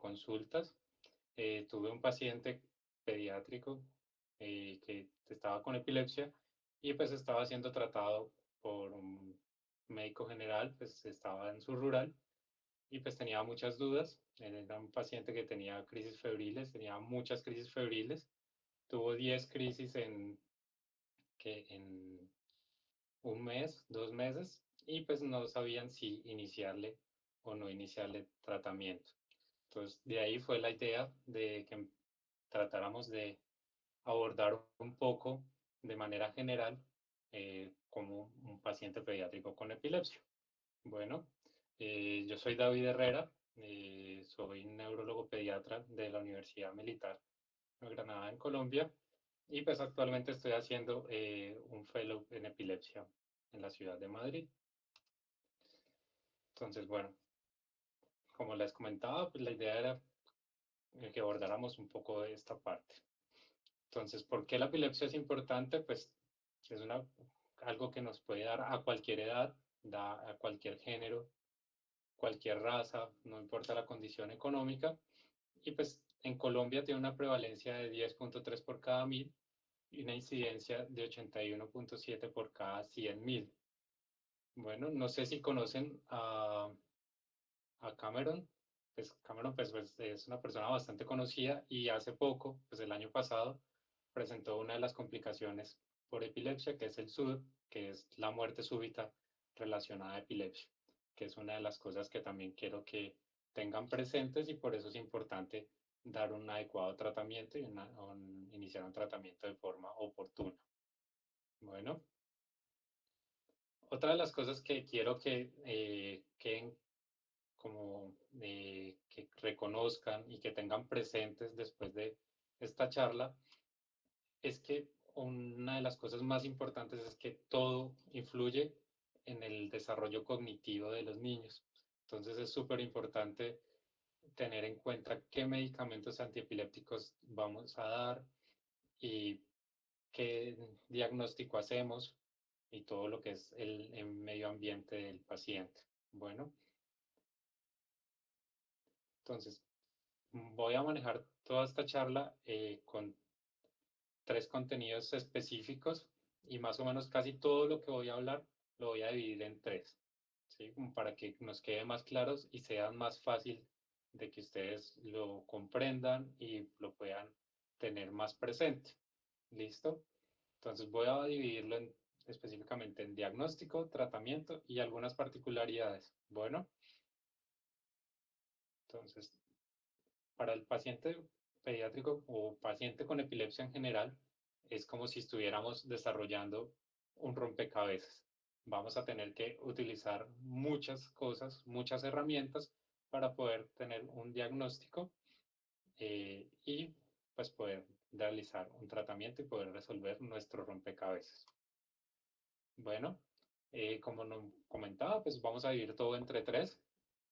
consultas. Tuve un paciente pediátrico que estaba con epilepsia y pues estaba siendo tratado por un médico general, pues estaba en su rural y pues tenía muchas dudas. Era un paciente que tenía crisis febriles, tenía muchas crisis febriles. Tuvo 10 crisis en un mes, 2 meses, y pues no sabían si iniciarle o no iniciarle tratamiento. Entonces, de ahí fue la idea de que tratáramos de abordar un poco de manera general como un paciente pediátrico con epilepsia. Bueno, yo soy David Herrera, soy neurólogo pediatra de la Universidad Militar de Granada en Colombia y pues actualmente estoy haciendo un fellow en epilepsia en la ciudad de Madrid. Entonces, bueno, como les comentaba, pues la idea era que abordáramos un poco de esta parte. Entonces, ¿por qué la epilepsia es importante? Pues es algo que nos puede dar a cualquier edad, da a cualquier género, cualquier raza, no importa la condición económica. Y pues en Colombia tiene una prevalencia de 10.3 por cada 1000 y una incidencia de 81.7 por cada 100.000. Bueno, no sé si conocen a Cameron. Pues Cameron pues, es una persona bastante conocida y hace poco, pues el año pasado, presentó una de las complicaciones por epilepsia, que es el SUD, que es la muerte súbita relacionada a epilepsia, que es una de las cosas que también quiero que tengan presentes y por eso es importante dar un adecuado tratamiento y iniciar un tratamiento de forma oportuna. Bueno, otra de las cosas que quiero que queden como que reconozcan y que tengan presentes después de esta charla es que una de las cosas más importantes es que todo influye en el desarrollo cognitivo de los niños. Entonces es súper importante tener en cuenta qué medicamentos antiepilépticos vamos a dar y qué diagnóstico hacemos y todo lo que es el medio ambiente del paciente. Bueno, entonces voy a manejar toda esta charla con 3 contenidos específicos y más o menos casi todo lo que voy a hablar lo voy a dividir en 3, ¿sí? Como para que nos quede más claros y sea más fácil de que ustedes lo comprendan y lo puedan tener más presente. ¿Listo? Entonces voy a dividirlo específicamente en diagnóstico, tratamiento y algunas particularidades. Bueno, entonces para el paciente pediátrico o paciente con epilepsia en general, es como si estuviéramos desarrollando un rompecabezas. Vamos a tener que utilizar muchas cosas, muchas herramientas para poder tener un diagnóstico y pues poder realizar un tratamiento y poder resolver nuestro rompecabezas. Bueno, como nos comentaba, pues vamos a dividir todo entre 3.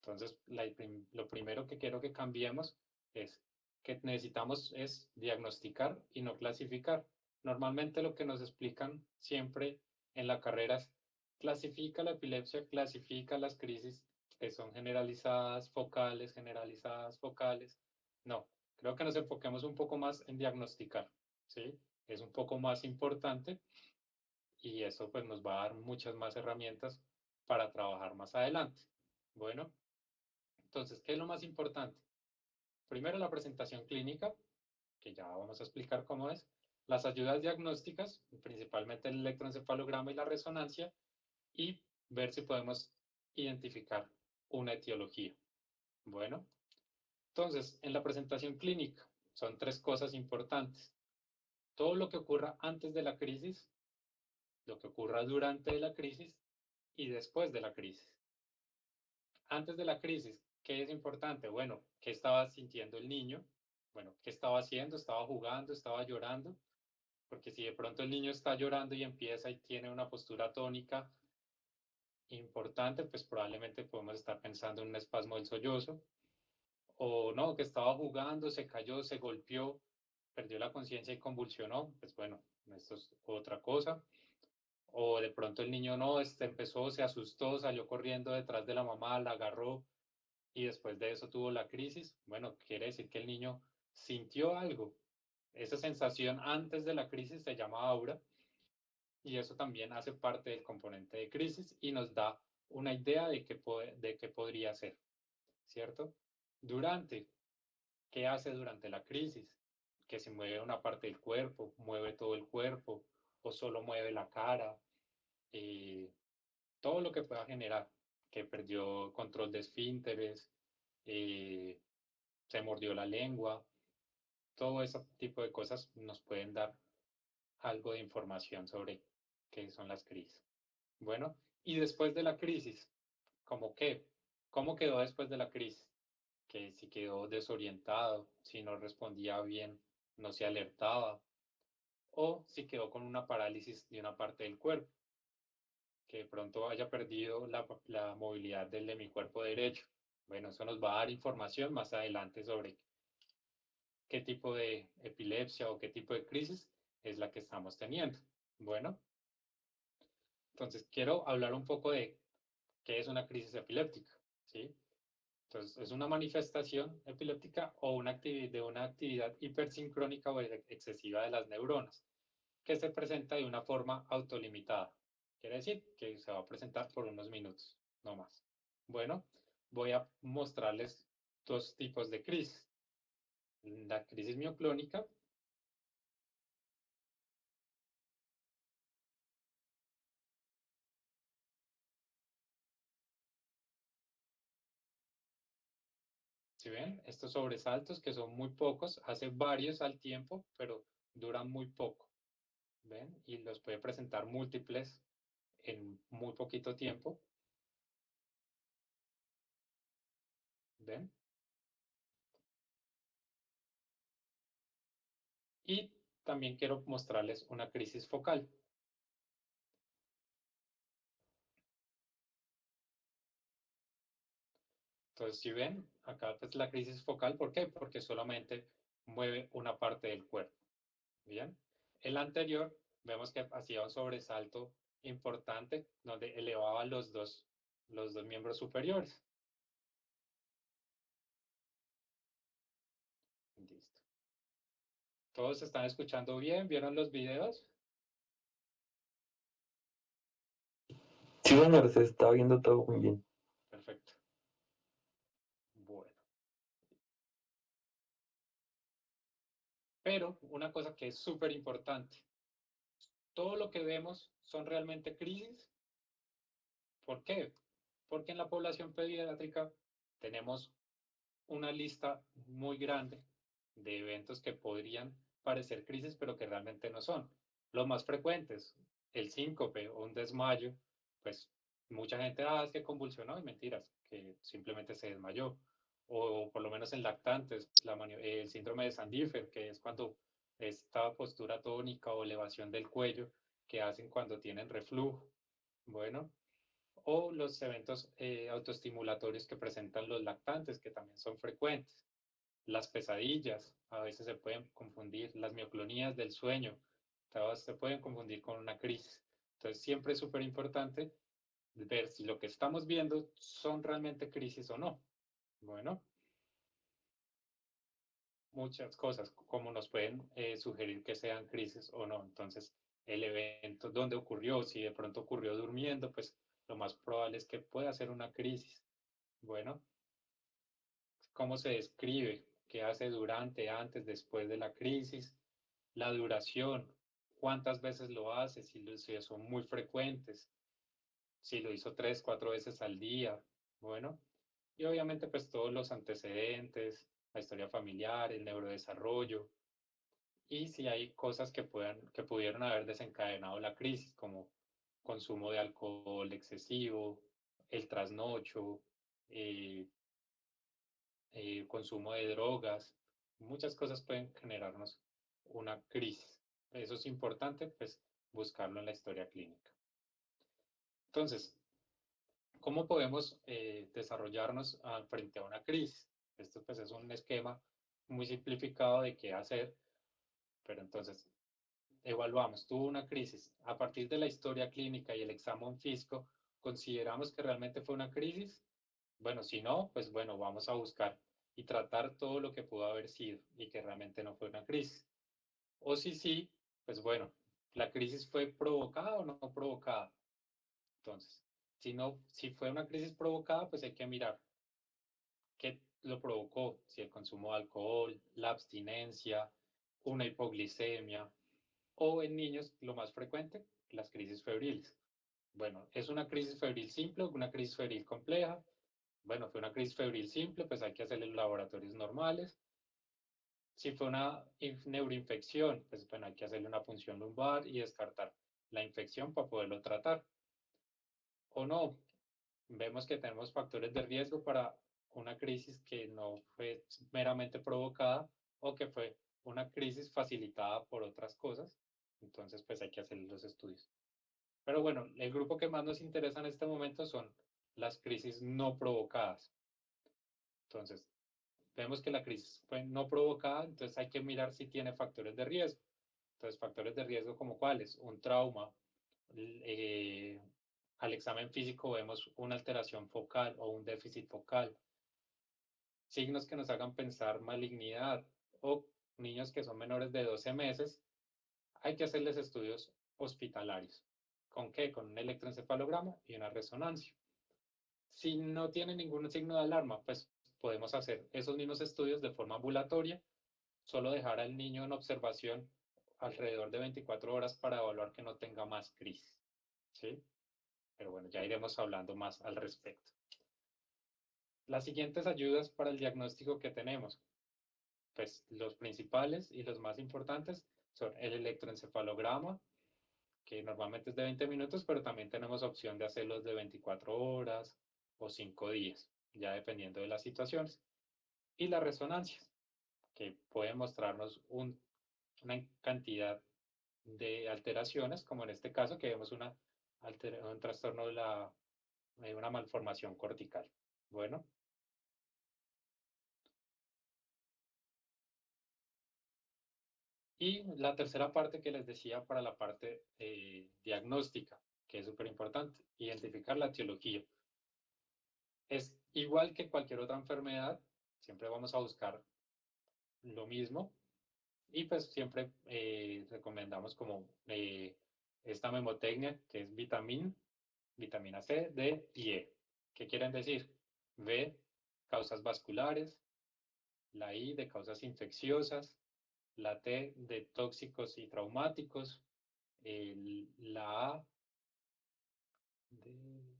Entonces, lo primero que quiero que cambiemos es que necesitamos es diagnosticar y no clasificar. Normalmente lo que nos explican siempre en la carrera es clasifica la epilepsia, clasifica las crisis que son generalizadas, focales. No, creo que nos enfoquemos un poco más en diagnosticar, ¿sí? Es un poco más importante y eso pues nos va a dar muchas más herramientas para trabajar más adelante. Bueno, entonces, ¿qué es lo más importante? Primero la presentación clínica, que ya vamos a explicar cómo es, las ayudas diagnósticas, principalmente el electroencefalograma y la resonancia, y ver si podemos identificar una etiología. Bueno, entonces, en la presentación clínica son 3 cosas importantes. Todo lo que ocurra antes de la crisis, lo que ocurra durante la crisis y después de la crisis. Antes de la crisis, ¿qué es importante? Bueno, ¿qué estaba sintiendo el niño? Bueno, ¿qué estaba haciendo? ¿Estaba jugando? ¿Estaba llorando? Porque si de pronto el niño está llorando y empieza y tiene una postura tónica importante, pues probablemente podemos estar pensando en un espasmo del sollozo. O no, que estaba jugando, se cayó, se golpeó, perdió la conciencia y convulsionó. Pues bueno, esto es otra cosa. O de pronto el niño no, empezó, se asustó, salió corriendo detrás de la mamá, la agarró y después de eso tuvo la crisis, bueno, quiere decir que el niño sintió algo. Esa sensación antes de la crisis se llama aura y eso también hace parte del componente de crisis y nos da una idea de qué podría ser, ¿cierto? Durante, ¿qué hace durante la crisis? Que se mueve una parte del cuerpo, mueve todo el cuerpo o solo mueve la cara, eh, todo lo que pueda generar, que perdió control de esfínteres, eh, se mordió la lengua, todo ese tipo de cosas nos pueden dar algo de información sobre qué son las crisis. Bueno, y después de la crisis, ¿cómo qué? ¿Cómo quedó después de la crisis? Que si quedó desorientado, si no respondía bien, no se alertaba, o si quedó con una parálisis de una parte del cuerpo, que de pronto haya perdido la movilidad del de mi cuerpo derecho. Bueno, eso nos va a dar información más adelante sobre qué tipo de epilepsia o qué tipo de crisis es la que estamos teniendo. Bueno, entonces quiero hablar un poco de qué es una crisis epiléptica, ¿sí? Entonces, es una manifestación epiléptica o de una actividad hipersincrónica o excesiva de las neuronas, que se presenta de una forma autolimitada. Quiere decir que se va a presentar por unos minutos, no más. Bueno, voy a mostrarles dos tipos de crisis. La crisis mioclónica, si ven, estos sobresaltos que son muy pocos, hace varios al tiempo, pero duran muy poco, ¿ven? Y los puede presentar múltiples en muy poquito tiempo, ¿ven? Y también quiero mostrarles una crisis focal. Entonces, si ven, acá pues la crisis focal, ¿por qué? Porque solamente mueve una parte del cuerpo, ¿bien? El anterior, vemos que hacía un sobresalto importante donde elevaba los dos miembros superiores. Listo. ¿Todos están escuchando bien? ¿Vieron los videos? Sí, señor, se está viendo todo muy bien. Perfecto. Bueno. Pero una cosa que es súper importante, todo lo que vemos son realmente crisis. ¿Por qué? Porque en la población pediátrica tenemos una lista muy grande de eventos que podrían parecer crisis, pero que realmente no son. Los más frecuentes, el síncope o un desmayo, pues mucha gente, es que convulsionó y mentiras, que simplemente se desmayó. O por lo menos en lactantes, el síndrome de Sandífer, que es cuando esta postura tónica o elevación del cuello que hacen cuando tienen reflujo. Bueno, o los eventos autoestimulatorios que presentan los lactantes, que también son frecuentes. Las pesadillas, a veces se pueden confundir, las mioclonías del sueño, todas se pueden confundir con una crisis. Entonces, siempre es súper importante ver si lo que estamos viendo son realmente crisis o no. Bueno, muchas cosas, como nos pueden sugerir que sean crisis o no. Entonces, el evento, dónde ocurrió, si de pronto ocurrió durmiendo, pues lo más probable es que pueda ser una crisis. Bueno, cómo se describe, qué hace durante, antes, después de la crisis, la duración, cuántas veces lo hace, si son muy frecuentes, si lo hizo 3, 4 veces al día, bueno, y obviamente pues todos los antecedentes, la historia familiar, el neurodesarrollo, y si hay cosas que pudieron haber desencadenado la crisis, como consumo de alcohol excesivo, el trasnocho, eh, consumo de drogas, muchas cosas pueden generarnos una crisis. Eso es importante, pues, buscarlo en la historia clínica. Entonces, ¿cómo podemos desarrollarnos frente a una crisis? Esto, pues, es un esquema muy simplificado de qué hacer, pero entonces evaluamos, tuvo una crisis. A partir de la historia clínica y el examen físico, ¿consideramos que realmente fue una crisis? Bueno, si no, pues bueno, vamos a buscar y tratar todo lo que pudo haber sido y que realmente no fue una crisis. O si sí, pues bueno, la crisis fue provocada o no provocada. Entonces, si no, si fue una crisis provocada, pues hay que mirar qué lo provocó, si el consumo de alcohol, la abstinencia, una hipoglicemia o en niños, lo más frecuente, las crisis febriles. Bueno, ¿es una crisis febril simple o una crisis febril compleja? Bueno, fue una crisis febril simple, pues hay que hacerle los laboratorios normales. Si fue una neuroinfección, pues bueno, hay que hacerle una punción lumbar y descartar la infección para poderlo tratar. O no, vemos que tenemos factores de riesgo para una crisis que no fue meramente provocada o que fue una crisis facilitada por otras cosas. Entonces, pues hay que hacer los estudios. Pero bueno, el grupo que más nos interesa en este momento son las crisis no provocadas. Entonces, vemos que la crisis fue no provocada, entonces hay que mirar si tiene factores de riesgo. Entonces, factores de riesgo como cuáles, un trauma, eh, al examen físico vemos una alteración focal o un déficit focal, signos que nos hagan pensar malignidad o niños que son menores de 12 meses, hay que hacerles estudios hospitalarios. ¿Con qué? Con un electroencefalograma y una resonancia. Si no tiene ningún signo de alarma, pues podemos hacer esos mismos estudios de forma ambulatoria, solo dejar al niño en observación alrededor de 24 horas para evaluar que no tenga más crisis. ¿Sí? Pero bueno, ya iremos hablando más al respecto. Las siguientes ayudas para el diagnóstico que tenemos, pues los principales y los más importantes son el electroencefalograma, que normalmente es de 20 minutos, pero también tenemos opción de hacerlos de 24 horas o 5 días, ya dependiendo de las situaciones. Y las resonancias, que pueden mostrarnos una cantidad de alteraciones, como en este caso que vemos un trastorno de una malformación cortical. Bueno, y la tercera parte que les decía para la parte diagnóstica, que es súper importante, identificar la etiología. Es igual que cualquier otra enfermedad, siempre vamos a buscar lo mismo y pues siempre recomendamos como esta memotecnia que es vitamina C, D y E. ¿Qué quieren decir? V, causas vasculares, la I de causas infecciosas, la T de tóxicos y traumáticos, la A de,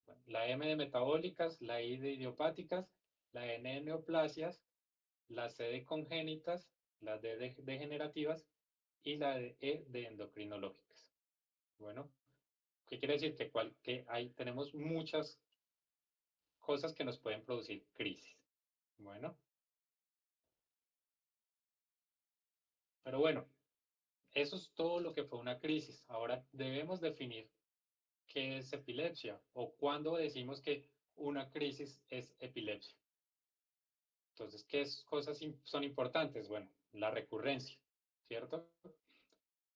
bueno, la M de metabólicas, la I de idiopáticas, la N de neoplasias, la C de congénitas, la D de degenerativas y la E de endocrinológicas. Bueno, ¿qué quiere decir? Que tenemos muchas cosas que nos pueden producir crisis. Bueno, pero bueno, eso es todo lo que fue una crisis. Ahora debemos definir qué es epilepsia o cuándo decimos que una crisis es epilepsia. Entonces, ¿qué cosas son importantes? Bueno, la recurrencia, ¿cierto?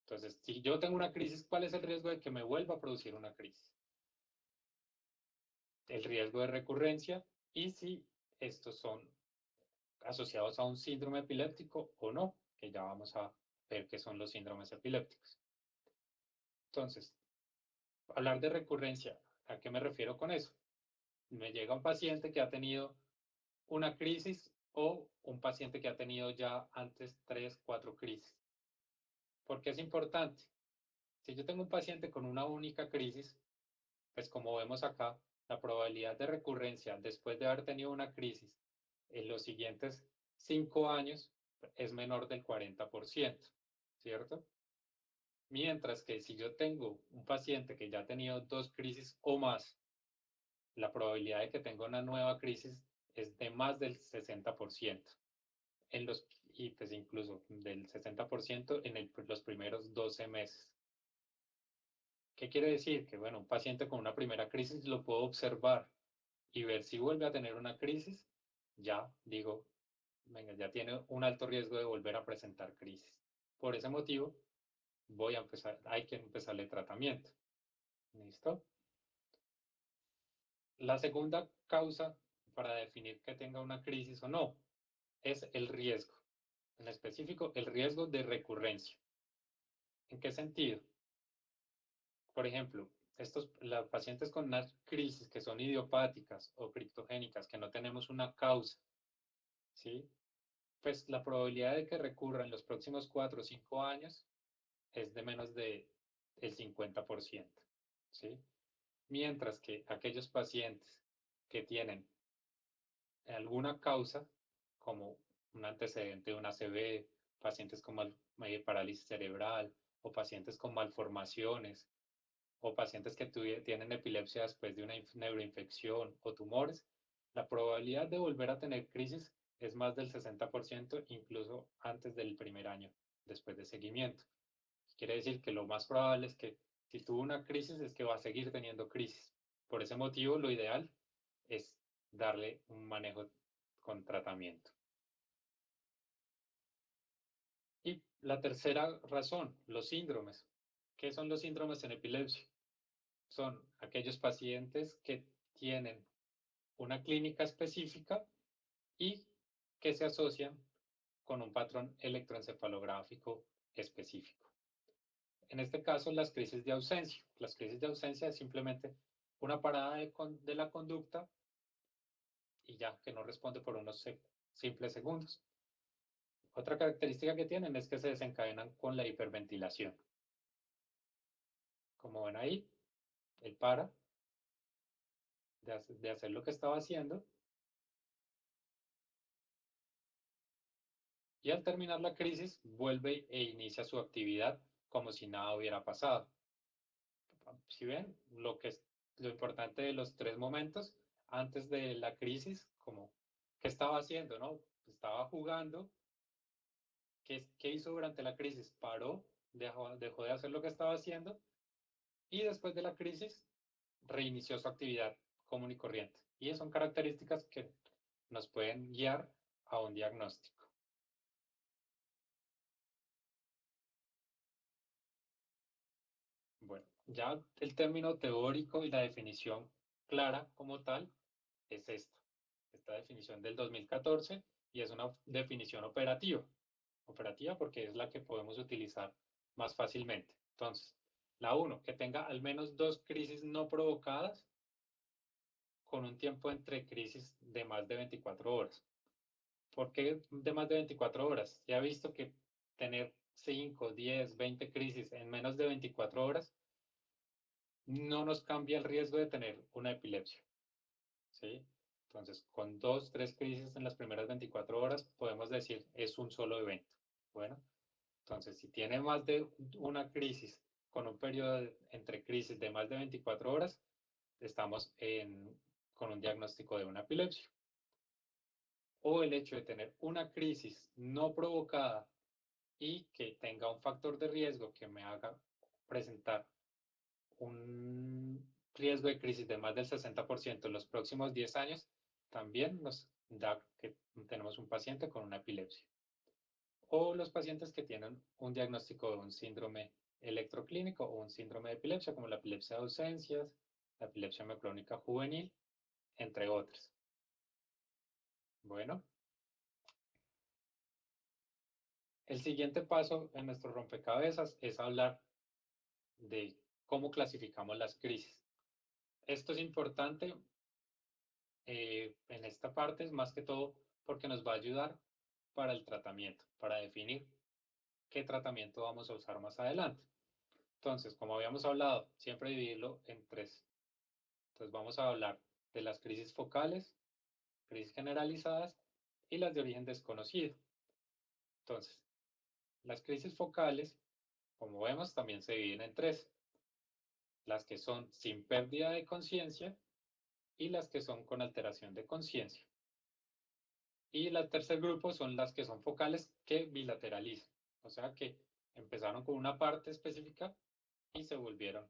Entonces, si yo tengo una crisis, ¿cuál es el riesgo de que me vuelva a producir una crisis? El riesgo de recurrencia y si estos son asociados a un síndrome epiléptico o no, que ya vamos a ver qué son los síndromes epilépticos. Entonces, hablar de recurrencia, ¿a qué me refiero con eso? Me llega un paciente que ha tenido una crisis o un paciente que ha tenido ya antes 3, 4 crisis. ¿Por qué es importante? Si yo tengo un paciente con una única crisis, pues como vemos acá, la probabilidad de recurrencia después de haber tenido una crisis en los siguientes 5 años es menor del 40%, ¿cierto? Mientras que si yo tengo un paciente que ya ha tenido 2 crisis o más, la probabilidad de que tenga una nueva crisis es de más del 60%, y pues incluso del 60% en los primeros 12 meses. ¿Qué quiere decir? Que bueno, un paciente con una primera crisis lo puedo observar y ver si vuelve a tener una crisis, ya digo, venga, ya tiene un alto riesgo de volver a presentar crisis. Por ese motivo, hay que empezarle tratamiento. ¿Listo? La segunda causa para definir que tenga una crisis o no es el riesgo, en específico el riesgo de recurrencia. ¿En qué sentido? Por ejemplo, las pacientes con unas crisis que son idiopáticas o criptogénicas, que no tenemos una causa, ¿sí? Pues la probabilidad de que recurra en los próximos 4 o 5 años es de menos de el 50%, ¿sí? Mientras que aquellos pacientes que tienen alguna causa, como un antecedente de una ACV, pacientes con parálisis cerebral o pacientes con malformaciones o pacientes que tienen epilepsia después de una neuroinfección o tumores, la probabilidad de volver a tener crisis es más del 60%, incluso antes del primer año después de seguimiento. Quiere decir que lo más probable es que si tuvo una crisis es que va a seguir teniendo crisis. Por ese motivo, lo ideal es darle un manejo con tratamiento. Y la tercera razón, los síndromes. ¿Qué son los síndromes en epilepsia? Son aquellos pacientes que tienen una clínica específica y que se asocian con un patrón electroencefalográfico específico. En este caso, las crisis de ausencia. Las crisis de ausencia es simplemente una parada de la conducta y ya que no responde por unos simples segundos. Otra característica que tienen es que se desencadenan con la hiperventilación. Como ven ahí, él para de hacer lo que estaba haciendo y al terminar la crisis vuelve e inicia su actividad como si nada hubiera pasado. Si ven, lo importante de los 3 momentos antes de la crisis, como qué estaba haciendo, ¿no? Estaba jugando. ¿Qué hizo durante la crisis? Paró, dejó de hacer lo que estaba haciendo y después de la crisis reinició su actividad común y corriente. Y son características que nos pueden guiar a un diagnóstico. Bueno, ya el término teórico y la definición clara como tal es esta definición del 2014 y es una definición operativa. Operativa porque es la que podemos utilizar más fácilmente. Entonces, la 1, que tenga al menos 2 crisis no provocadas con un tiempo entre crisis de más de 24 horas. ¿Por qué de más de 24 horas? Ya he visto que tener 5, 10, 20 crisis en menos de 24 horas no nos cambia el riesgo de tener una epilepsia, ¿sí? Entonces, con 2, 3 crisis en las primeras 24 horas, podemos decir es un solo evento. Bueno, entonces, si tiene más de una crisis con un periodo entre crisis de más de 24 horas, estamos con un diagnóstico de una epilepsia. O el hecho de tener una crisis no provocada y que tenga un factor de riesgo que me haga presentar un riesgo de crisis de más del 60% en los próximos 10 años, también nos da que tenemos un paciente con una epilepsia. O los pacientes que tienen un diagnóstico de un síndrome electroclínico o un síndrome de epilepsia, como la epilepsia de ausencias, la epilepsia mioclónica juvenil, entre otras. Bueno, el siguiente paso en nuestro rompecabezas es hablar de cómo clasificamos las crisis. Esto es importante en esta parte, es más que todo porque nos va a ayudar para el tratamiento, para definir qué tratamiento vamos a usar más adelante. Entonces, como habíamos hablado, siempre dividirlo en 3. Entonces vamos a hablar de las crisis focales, crisis generalizadas y las de origen desconocido. Entonces, las crisis focales, como vemos, también se dividen en 3. Las que son sin pérdida de conciencia y las que son con alteración de conciencia. Y el tercer grupo son las que son focales que bilateralizan, o sea que empezaron con una parte específica y se volvieron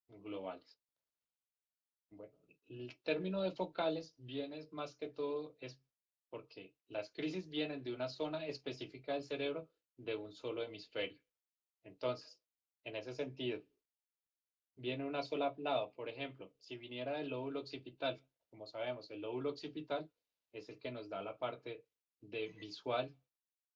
globales. Bueno, el término de focales viene más que todo es porque las crisis vienen de una zona específica del cerebro de un solo hemisferio. Entonces, en ese sentido, viene una sola lado. Por ejemplo, si viniera del lóbulo occipital, como sabemos, el lóbulo occipital es el que nos da la parte de visual.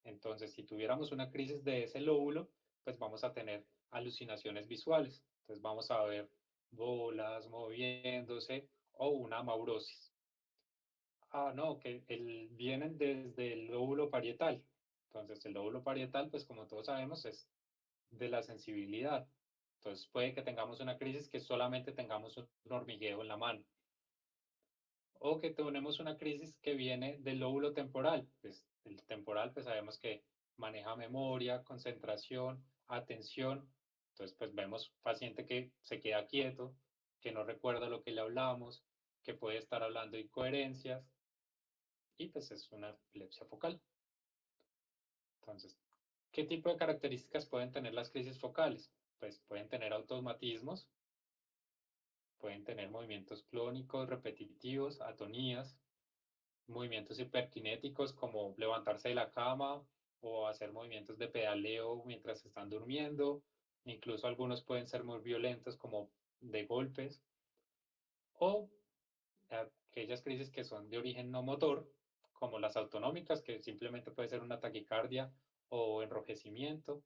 Entonces, si tuviéramos una crisis de ese lóbulo, pues vamos a tener alucinaciones visuales. Entonces vamos a ver bolas moviéndose o una amaurosis. Ah, no, que vienen desde el lóbulo parietal. Entonces, el lóbulo parietal, pues como todos sabemos, es de la sensibilidad. Entonces, puede que tengamos una crisis que solamente tengamos un hormigueo en la mano. O que tenemos una crisis que viene del lóbulo temporal. Pues el temporal, pues sabemos que maneja memoria, concentración, atención. Entonces, pues vemos paciente que se queda quieto, que no recuerda lo que le hablamos, que puede estar hablando incoherencias y pues es una epilepsia focal. Entonces, ¿qué tipo de características pueden tener las crisis focales? Pues pueden tener automatismos, pueden tener movimientos clónicos, repetitivos, atonías, movimientos hiperkinéticos como levantarse de la cama o hacer movimientos de pedaleo mientras están durmiendo. Incluso algunos pueden ser muy violentos como de golpes o aquellas crisis que son de origen no motor, como las autonómicas, que simplemente puede ser una taquicardia o enrojecimiento,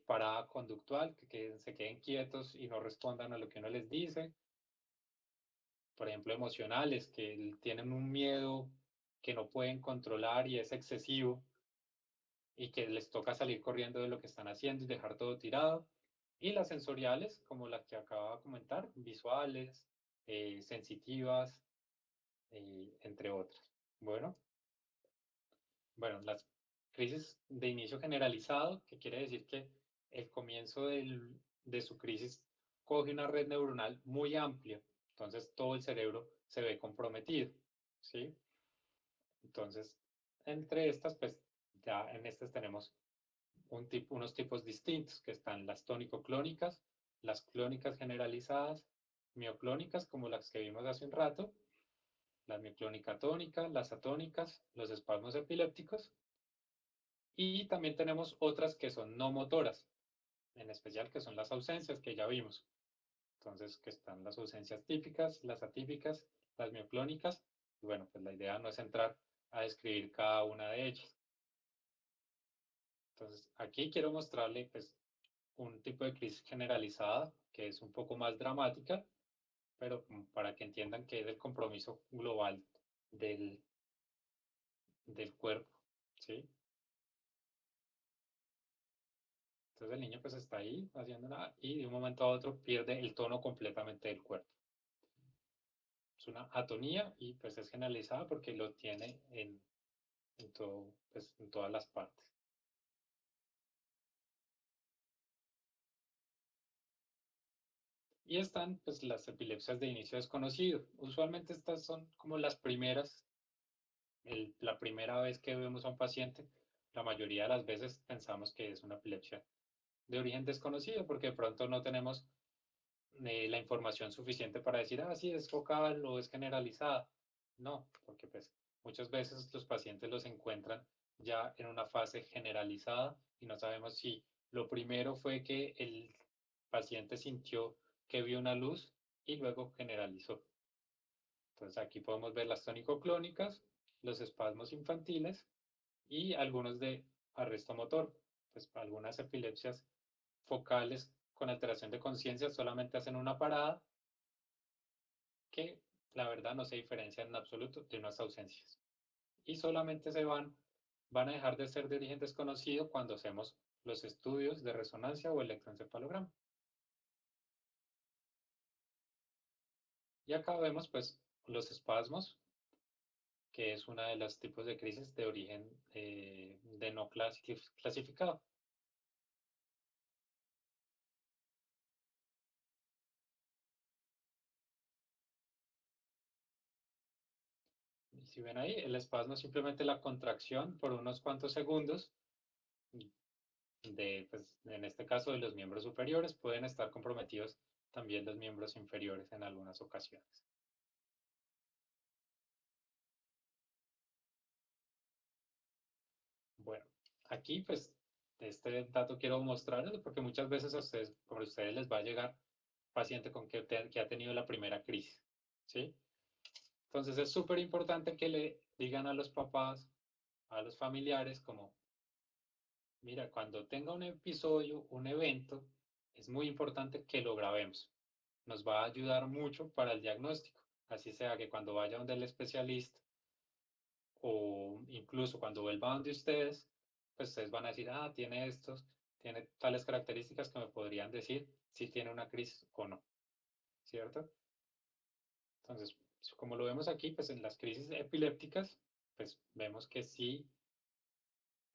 parada conductual, que se queden quietos y no respondan a lo que uno les dice, por ejemplo, emocionales, que tienen un miedo que no pueden controlar y es excesivo y que les toca salir corriendo de lo que están haciendo y dejar todo tirado. Y las sensoriales, como las que acaba de comentar, visuales, sensitivas, entre otras. Bueno, bueno, las crisis de inicio generalizado, que quiere decir que el comienzo de su crisis coge una red neuronal muy amplia, entonces todo el cerebro se ve comprometido, ¿sí? Entonces, entre estas, pues ya en estas tenemos unos tipos distintos, que están las tónico-clónicas, las clónicas generalizadas, mioclónicas, como las que vimos hace un rato, la mioclónica tónica, las atónicas, los espasmos epilépticos, y también tenemos otras que son no motoras, en especial que son las ausencias que ya vimos. Entonces, que están las ausencias típicas, las atípicas, las mioclónicas, y bueno, pues la idea no es entrar a describir cada una de ellas. Entonces, aquí quiero mostrarle pues un tipo de crisis generalizada que es un poco más dramática, pero para que entiendan que es el compromiso global del, del cuerpo, ¿sí? Entonces el niño pues está ahí haciendo nada y de un momento a otro pierde el tono completamente del cuerpo. Es una atonía y pues es generalizada porque lo tiene en todo, pues, en todas las partes. Y están pues las epilepsias de inicio desconocido. Usualmente estas son como las primeras, la primera vez que vemos a un paciente, la mayoría de las veces pensamos que es una epilepsia de origen desconocido porque de pronto no tenemos la información suficiente para decir, ah, sí, es focal o es generalizada. No, porque pues muchas veces los pacientes los encuentran ya en una fase generalizada y no sabemos si lo primero fue que el paciente sintió que vio una luz y luego generalizó. Entonces aquí podemos ver las tónico-clónicas, los espasmos infantiles y algunos de arresto motor. Pues algunas epilepsias focales con alteración de conciencia solamente hacen una parada que la verdad no se diferencian en absoluto de unas ausencias. Y solamente van a dejar de ser de origen desconocido cuando hacemos los estudios de resonancia o electroencefalograma. Y acá vemos pues los espasmos, que es una de los tipos de crisis de origen de no clasificado. Y si ven ahí, el espasmo es simplemente la contracción por unos cuantos segundos de, pues, en este caso, de los miembros superiores. Pueden estar comprometidos también los miembros inferiores en algunas ocasiones. Bueno, aquí pues este dato quiero mostrarles porque muchas veces a ustedes, por ustedes les va a llegar paciente con que ha tenido la primera crisis, ¿sí? Entonces es súper importante que le digan a los papás, a los familiares, como, mira, cuando tenga un episodio, un evento, es muy importante que lo grabemos. Nos va a ayudar mucho para el diagnóstico. Así sea que cuando vaya donde el especialista o incluso cuando vuelva donde ustedes, pues ustedes van a decir, ah, tiene estos, tiene tales características que me podrían decir si tiene una crisis o no, ¿cierto? Entonces, como lo vemos aquí, pues en las crisis epilépticas, pues vemos que sí,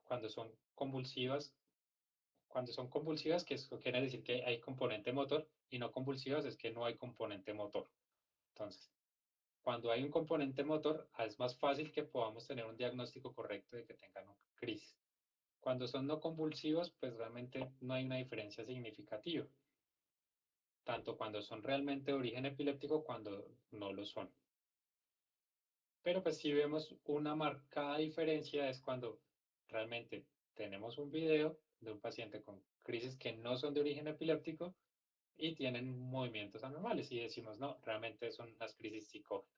cuando son convulsivas, que eso quiere decir que hay componente motor, y no convulsivas es que no hay componente motor. Entonces, cuando hay un componente motor, es más fácil que podamos tener un diagnóstico correcto de que tengan una crisis. Cuando son no convulsivos, pues realmente no hay una diferencia significativa, tanto cuando son realmente de origen epiléptico cuando no lo son. Pero pues si vemos una marcada diferencia es cuando realmente tenemos un video de un paciente con crisis que no son de origen epiléptico y tienen movimientos anormales y decimos, no, realmente son unas crisis psicógenas,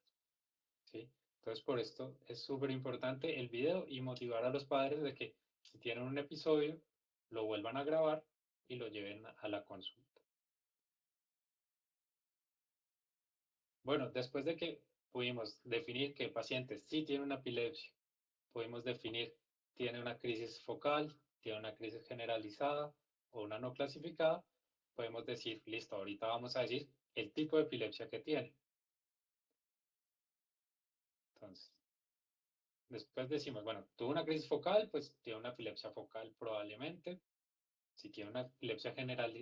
¿sí? Entonces por esto es súper importante el video y motivar a los padres de que si tienen un episodio, lo vuelvan a grabar y lo lleven a la consulta. Bueno, después de que pudimos definir que el paciente sí tiene una epilepsia, pudimos definir tiene una crisis focal, tiene una crisis generalizada o una no clasificada, podemos decir, listo, ahorita vamos a decir el tipo de epilepsia que tiene. Entonces, después decimos, bueno, tuvo una crisis focal, pues tiene una epilepsia focal probablemente. Si tiene una epilepsia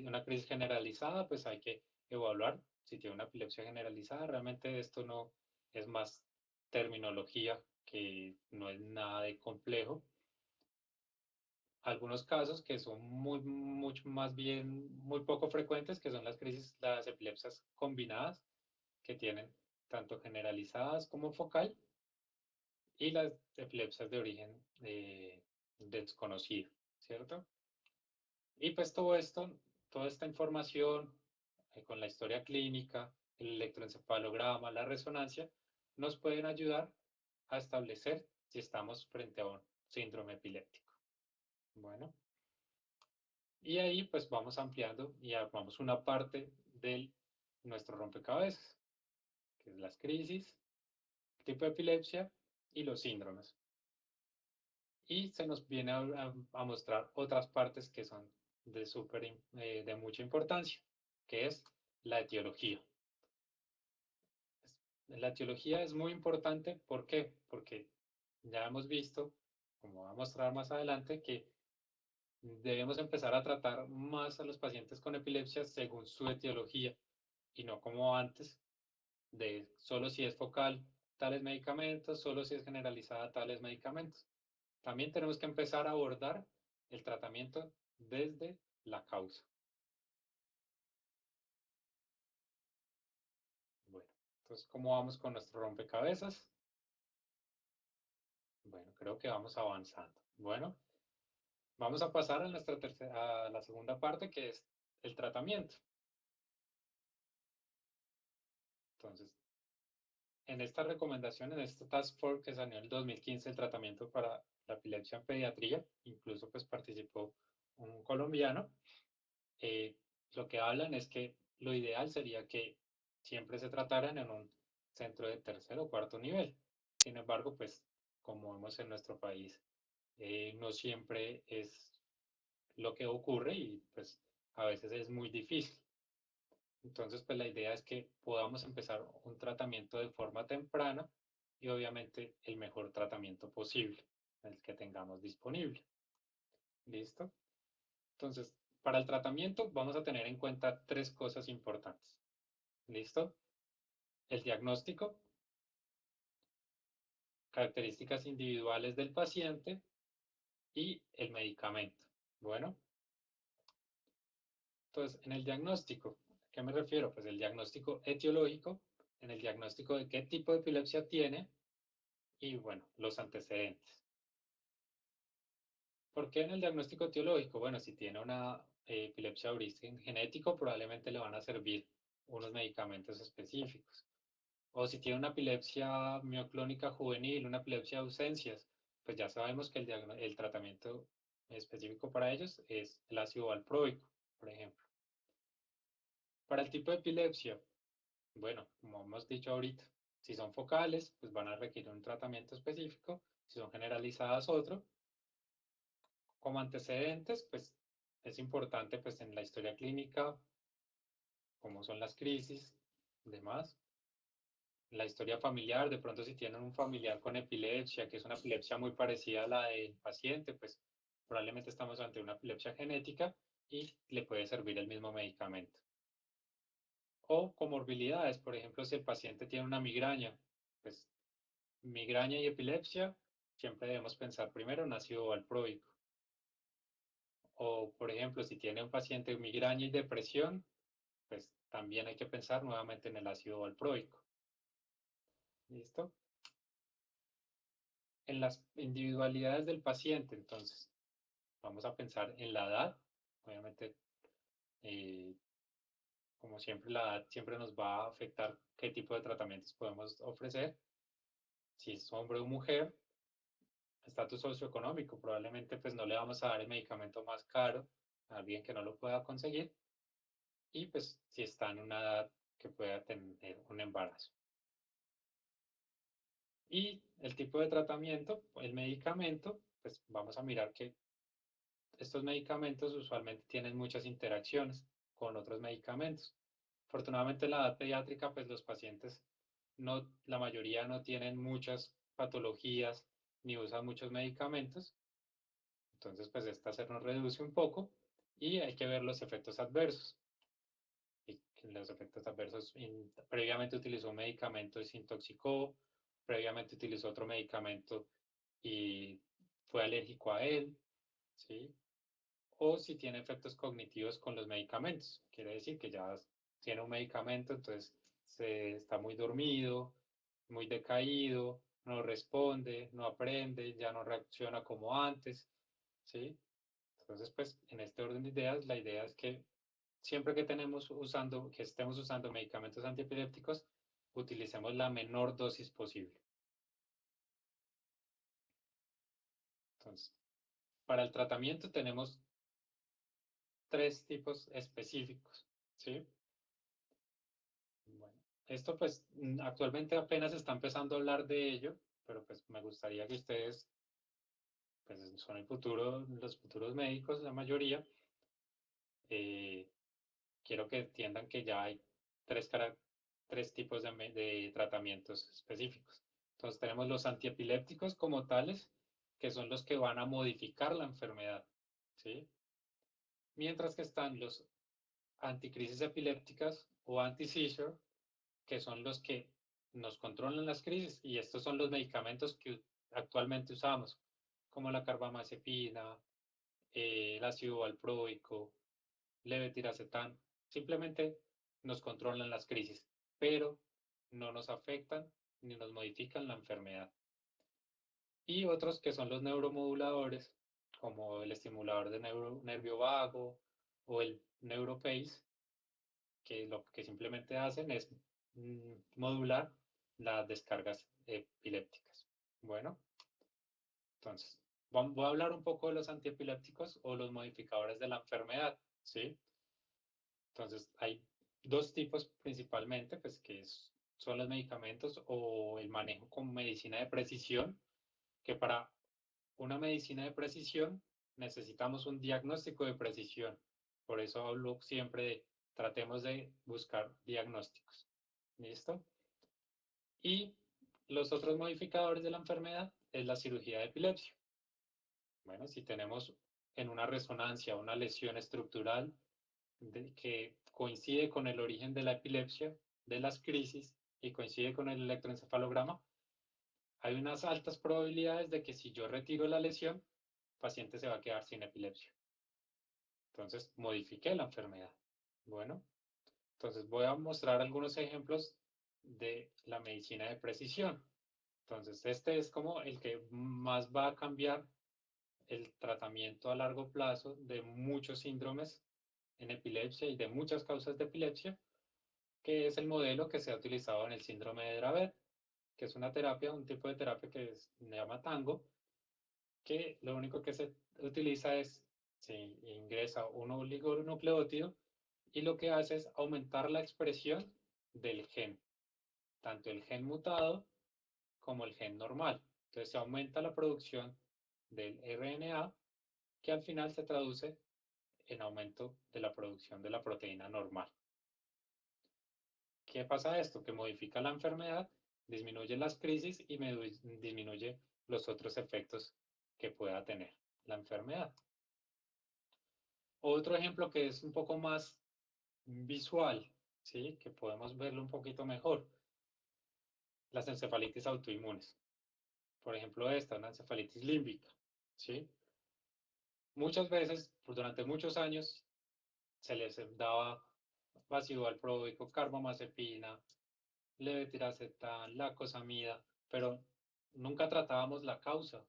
una crisis generalizada, pues hay que evaluar si tiene una epilepsia generalizada. Realmente esto no es más terminología que no es nada de complejo. Algunos casos que son mucho más bien, muy poco frecuentes, que son las crisis, las epilepsias combinadas, que tienen tanto generalizadas como focal, y las epilepsias de origen desconocido, ¿cierto? Y pues todo esto, toda esta información con la historia clínica, el electroencefalograma, la resonancia, nos pueden ayudar a establecer si estamos frente a un síndrome epiléptico. Bueno, y ahí pues vamos ampliando y armamos una parte de nuestro rompecabezas, que es las crisis, tipo de epilepsia y los síndromes. Y se nos viene a mostrar otras partes que son de mucha importancia, que es la etiología. La etiología es muy importante, ¿por qué? Porque ya hemos visto, como va a mostrar más adelante, que debemos empezar a tratar más a los pacientes con epilepsia según su etiología y no como antes, de solo si es focal tales medicamentos, solo si es generalizada tales medicamentos. También tenemos que empezar a abordar el tratamiento desde la causa. Bueno, entonces, ¿cómo vamos con nuestro rompecabezas? Bueno, creo que vamos avanzando. Bueno, vamos a pasar a a la segunda parte, que es el tratamiento. Entonces, en esta recomendación, en este Task Force que salió en el 2015, el tratamiento para la epilepsia en pediatría, incluso pues participó un colombiano, eh, lo que hablan es que lo ideal sería que siempre se trataran en un centro de tercer o cuarto nivel. Sin embargo, pues como vemos en nuestro país, no siempre es lo que ocurre y pues a veces es muy difícil. Entonces, pues la idea es que podamos empezar un tratamiento de forma temprana y obviamente el mejor tratamiento posible, el que tengamos disponible. ¿Listo? Entonces, para el tratamiento vamos a tener en cuenta tres cosas importantes. ¿Listo? El diagnóstico, características individuales del paciente y el medicamento. Bueno, entonces en el diagnóstico, ¿a qué me refiero? Pues el diagnóstico etiológico, en el diagnóstico de qué tipo de epilepsia tiene y bueno, los antecedentes. ¿Por qué en el diagnóstico etiológico? Bueno, si tiene una epilepsia de origen genético, probablemente le van a servir unos medicamentos específicos. O si tiene una epilepsia mioclónica juvenil, una epilepsia de ausencias, pues ya sabemos que el tratamiento específico para ellos es el ácido valproico, por ejemplo. Para el tipo de epilepsia, bueno, como hemos dicho ahorita, si son focales, pues van a requerir un tratamiento específico, si son generalizadas otro. Como antecedentes, pues es importante pues en la historia clínica, cómo son las crisis, demás. La historia familiar, de pronto si tienen un familiar con epilepsia, que es una epilepsia muy parecida a la del paciente, pues probablemente estamos ante una epilepsia genética y le puede servir el mismo medicamento. O comorbilidades, por ejemplo, si el paciente tiene una migraña, pues migraña y epilepsia, siempre debemos pensar primero en ácido valproico. O, por ejemplo, si tiene un paciente migraña y depresión, pues también hay que pensar nuevamente en el ácido valproico. ¿Listo? En las individualidades del paciente, entonces, vamos a pensar en la edad. Obviamente, eh, como siempre, la edad siempre nos va a afectar qué tipo de tratamientos podemos ofrecer. Si es hombre o mujer, estatus socioeconómico, probablemente pues no le vamos a dar el medicamento más caro a alguien que no lo pueda conseguir. Y pues si está en una edad que pueda tener un embarazo. Y el tipo de tratamiento, el medicamento, pues vamos a mirar que estos medicamentos usualmente tienen muchas interacciones con otros medicamentos. Afortunadamente en la edad pediátrica, pues los pacientes, no, la mayoría no tienen muchas patologías ni usan muchos medicamentos, entonces pues esta se nos reduce un poco y hay que ver los efectos adversos. Y los efectos adversos, previamente utilizó un medicamento y se intoxicó, previamente utilizó otro medicamento y fue alérgico a él, ¿sí? O si tiene efectos cognitivos con los medicamentos, quiere decir que ya tiene un medicamento, entonces se está muy dormido, muy decaído, no responde, no aprende, ya no reacciona como antes, ¿sí? Entonces, pues en este orden de ideas, la idea es que siempre que estemos usando medicamentos antiepilépticos, utilicemos la menor dosis posible. Entonces, para el tratamiento tenemos tres tipos específicos, ¿sí? Bueno, esto pues actualmente apenas está empezando a hablar de ello, pero pues me gustaría que ustedes, pues son el futuro, los futuros médicos, la mayoría, eh, quiero que entiendan que ya hay tres tipos de tratamientos específicos. Entonces tenemos los antiepilépticos como tales, que son los que van a modificar la enfermedad, ¿sí? Mientras que están los anticrisis epilépticas o anti-seizure, que son los que nos controlan las crisis, y estos son los medicamentos que actualmente usamos, como la carbamazepina, el ácido valproico, levetiracetam, simplemente nos controlan las crisis, pero no nos afectan ni nos modifican la enfermedad. Y otros que son los neuromoduladores, como el estimulador de nervio vago o el neuropace, que lo que simplemente hacen es modular las descargas epilépticas. Bueno, entonces, voy a hablar un poco de los antiepilépticos o los modificadores de la enfermedad, ¿sí? Entonces, hay dos tipos principalmente, pues son los medicamentos o el manejo con medicina de precisión, que para una medicina de precisión necesitamos un diagnóstico de precisión. Por eso hablo siempre de tratemos de buscar diagnósticos. ¿Listo? Y los otros modificadores de la enfermedad es la cirugía de epilepsia. Bueno, si tenemos en una resonancia una lesión estructural que coincide con el origen de la epilepsia, de las crisis y coincide con el electroencefalograma, hay unas altas probabilidades de que si yo retiro la lesión, el paciente se va a quedar sin epilepsia. Entonces, modifiqué la enfermedad. Bueno, entonces voy a mostrar algunos ejemplos de la medicina de precisión. Entonces, este es como el que más va a cambiar el tratamiento a largo plazo de muchos síndromes en epilepsia y de muchas causas de epilepsia, que es el modelo que se ha utilizado en el síndrome de Dravet, que es una terapia, un tipo de terapia que se llama tango, que lo único que se utiliza es, se ingresa un oligonucleótido y lo que hace es aumentar la expresión del gen, tanto el gen mutado como el gen normal. Entonces se aumenta la producción del RNA, que al final se traduce en aumento de la producción de la proteína normal. ¿Qué pasa esto? Que modifica la enfermedad, disminuye las crisis y disminuye los otros efectos que pueda tener la enfermedad. Otro ejemplo que es un poco más visual, ¿sí? Que podemos verlo un poquito mejor, las encefalitis autoinmunes. Por ejemplo, esta, una encefalitis límbica, ¿sí? Muchas veces, durante muchos años, se les daba ácido valproico, carbamazepina, levetiracetam, lacosamida, pero nunca tratábamos la causa.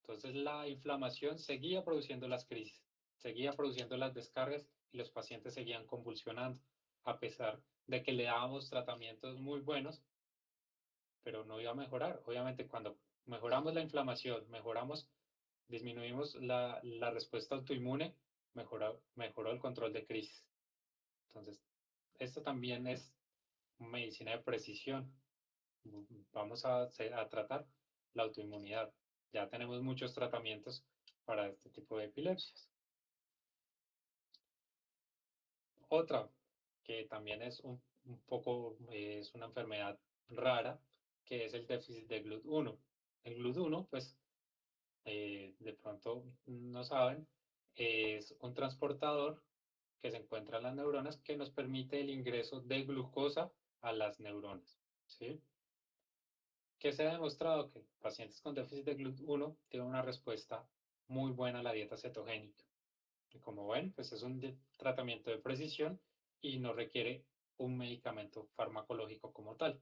Entonces la inflamación seguía produciendo las crisis, seguía produciendo las descargas y los pacientes seguían convulsionando, a pesar de que le dábamos tratamientos muy buenos, pero no iba a mejorar. Obviamente cuando mejoramos la inflamación, disminuimos la respuesta autoinmune, mejoró el control de crisis. Entonces, esto también es medicina de precisión. Vamos a tratar la autoinmunidad. Ya tenemos muchos tratamientos para este tipo de epilepsias. Otra que también es un poco, es una enfermedad rara, que es el déficit de GLUT1. El GLUT1, pues, de pronto no saben, es un transportador que se encuentra en las neuronas que nos permite el ingreso de glucosa a las neuronas, ¿sí? Que se ha demostrado que pacientes con déficit de GLUT1 tienen una respuesta muy buena a la dieta cetogénica. Y como ven, pues es un tratamiento de precisión y no requiere un medicamento farmacológico como tal,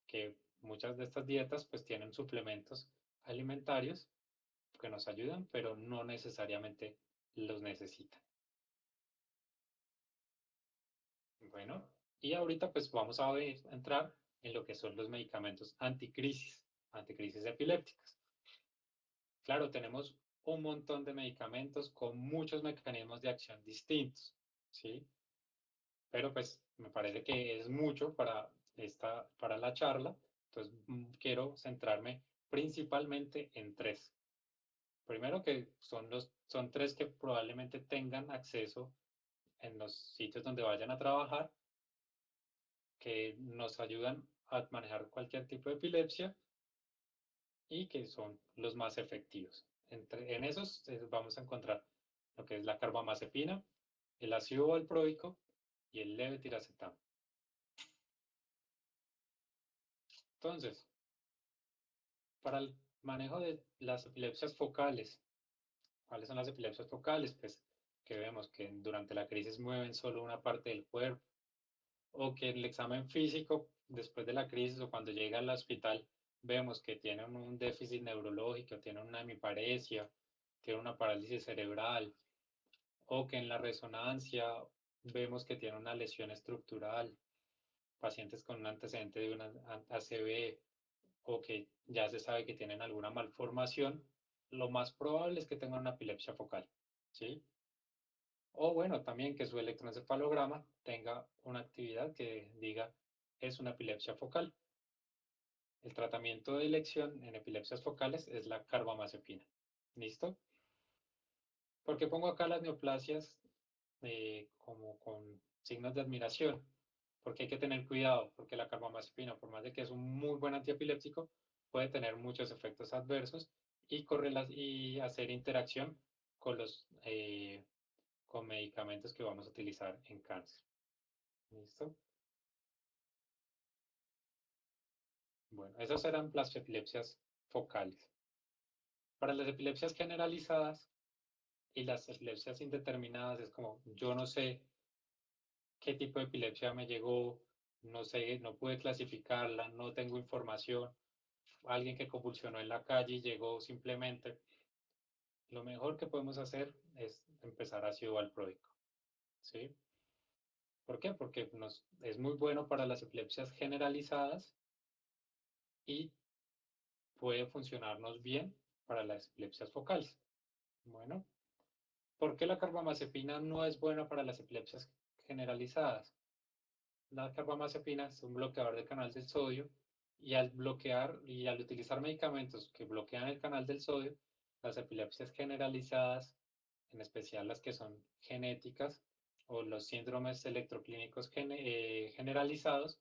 que muchas de estas dietas pues tienen suplementos alimentarios que nos ayudan, pero no necesariamente los necesitan. Bueno, y ahorita pues vamos a entrar en lo que son los medicamentos anticrisis epilépticas. Claro, tenemos un montón de medicamentos con muchos mecanismos de acción distintos, ¿sí? Pero pues me parece que es mucho para la charla, entonces quiero centrarme principalmente en tres. Primero que son tres que probablemente tengan acceso en los sitios donde vayan a trabajar, que nos ayudan a manejar cualquier tipo de epilepsia y que son los más efectivos. En esos vamos a encontrar lo que es la carbamazepina, el ácido valproico y el levetiracetam. Entonces, para el manejo de las epilepsias focales, ¿cuáles son las epilepsias focales? Pues que vemos que durante la crisis mueven solo una parte del cuerpo, o que en el examen físico, después de la crisis o cuando llega al hospital, vemos que tienen un déficit neurológico, tienen una hemiparesia, tienen una parálisis cerebral, o que en la resonancia vemos que tienen una lesión estructural, pacientes con un antecedente de una ACV o que ya se sabe que tienen alguna malformación, lo más probable es que tengan una epilepsia focal, ¿sí? O bueno, también que su electroencefalograma tenga una actividad que diga es una epilepsia focal. El tratamiento de elección en epilepsias focales es la carbamazepina. ¿Listo? ¿Por qué pongo acá las neoplasias como con signos de admiración? Porque hay que tener cuidado, porque la carbamazepina, por más de que es un muy buen antiepiléptico, puede tener muchos efectos adversos y hacer interacción con con medicamentos que vamos a utilizar en cáncer. ¿Listo? Bueno, esas eran las epilepsias focales. Para las epilepsias generalizadas y las epilepsias indeterminadas es como yo no sé qué tipo de epilepsia me llegó, no sé, no pude clasificarla, no tengo información. Alguien que convulsionó en la calle y llegó simplemente. Lo mejor que podemos hacer es empezar ácido valproico, ¿sí? ¿Por qué? Porque es muy bueno para las epilepsias generalizadas y puede funcionarnos bien para las epilepsias focales. Bueno, ¿por qué la carbamazepina no es buena para las epilepsias generalizadas? La carbamazepina es un bloqueador del canal del sodio y al bloquear y al utilizar medicamentos que bloquean el canal del sodio, las epilepsias generalizadas, en especial las que son genéticas o los síndromes electroclínicos generalizados,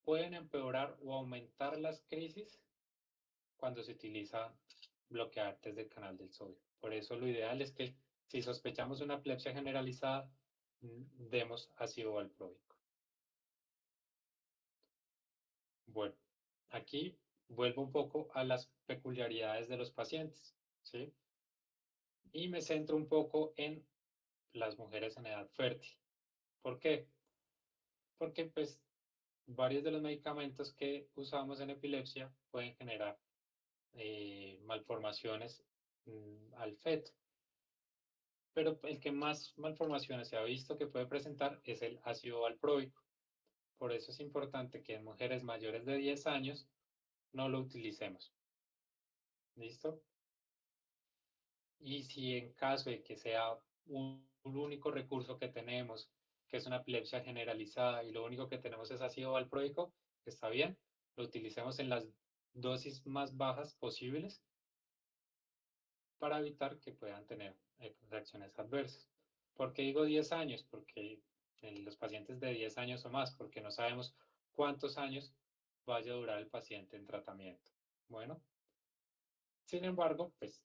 pueden empeorar o aumentar las crisis cuando se utiliza bloqueantes del canal del sodio. Por eso lo ideal es que si sospechamos una epilepsia generalizada, demos ácido valproico. Bueno, aquí vuelvo un poco a las peculiaridades de los pacientes, ¿sí? Y me centro un poco en las mujeres en edad fértil. ¿Por qué? Porque pues varios de los medicamentos que usamos en epilepsia pueden generar malformaciones al feto. Pero el que más malformaciones se ha visto que puede presentar es el ácido valproico. Por eso es importante que en mujeres mayores de 10 años no lo utilicemos. ¿Listo? Y si en caso de que sea un único recurso que tenemos, que es una epilepsia generalizada y lo único que tenemos es ácido valproico, está bien, lo utilicemos en las dosis más bajas posibles para evitar que puedan tener reacciones adversas. ¿Por qué digo 10 años? Porque en los pacientes de 10 años o más, porque no sabemos cuántos años vaya a durar el paciente en tratamiento. Bueno, sin embargo, pues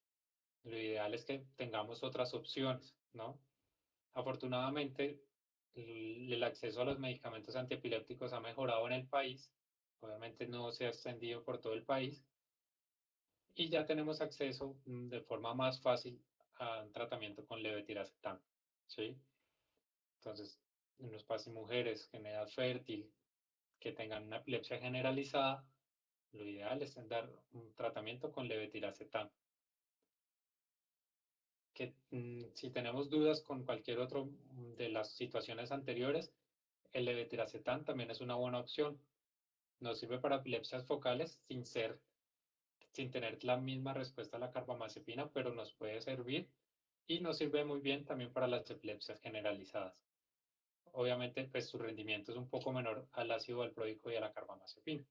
lo ideal es que tengamos otras opciones, ¿no? Afortunadamente, el acceso a los medicamentos antiepilépticos ha mejorado en el país, obviamente no se ha extendido por todo el país, y ya tenemos acceso de forma más fácil a un tratamiento con levetiracetam, ¿sí? Entonces, en los pacientes mujeres en edad fértil que tengan una epilepsia generalizada, lo ideal es dar un tratamiento con levetiracetam. Que si tenemos dudas con cualquier otro de las situaciones anteriores, el levetiracetam también es una buena opción. Nos sirve para epilepsias focales sin tener la misma respuesta a la carbamazepina, pero nos puede servir y nos sirve muy bien también para las epilepsias generalizadas. Obviamente, pues su rendimiento es un poco menor al ácido valproico y a la carbamazepina.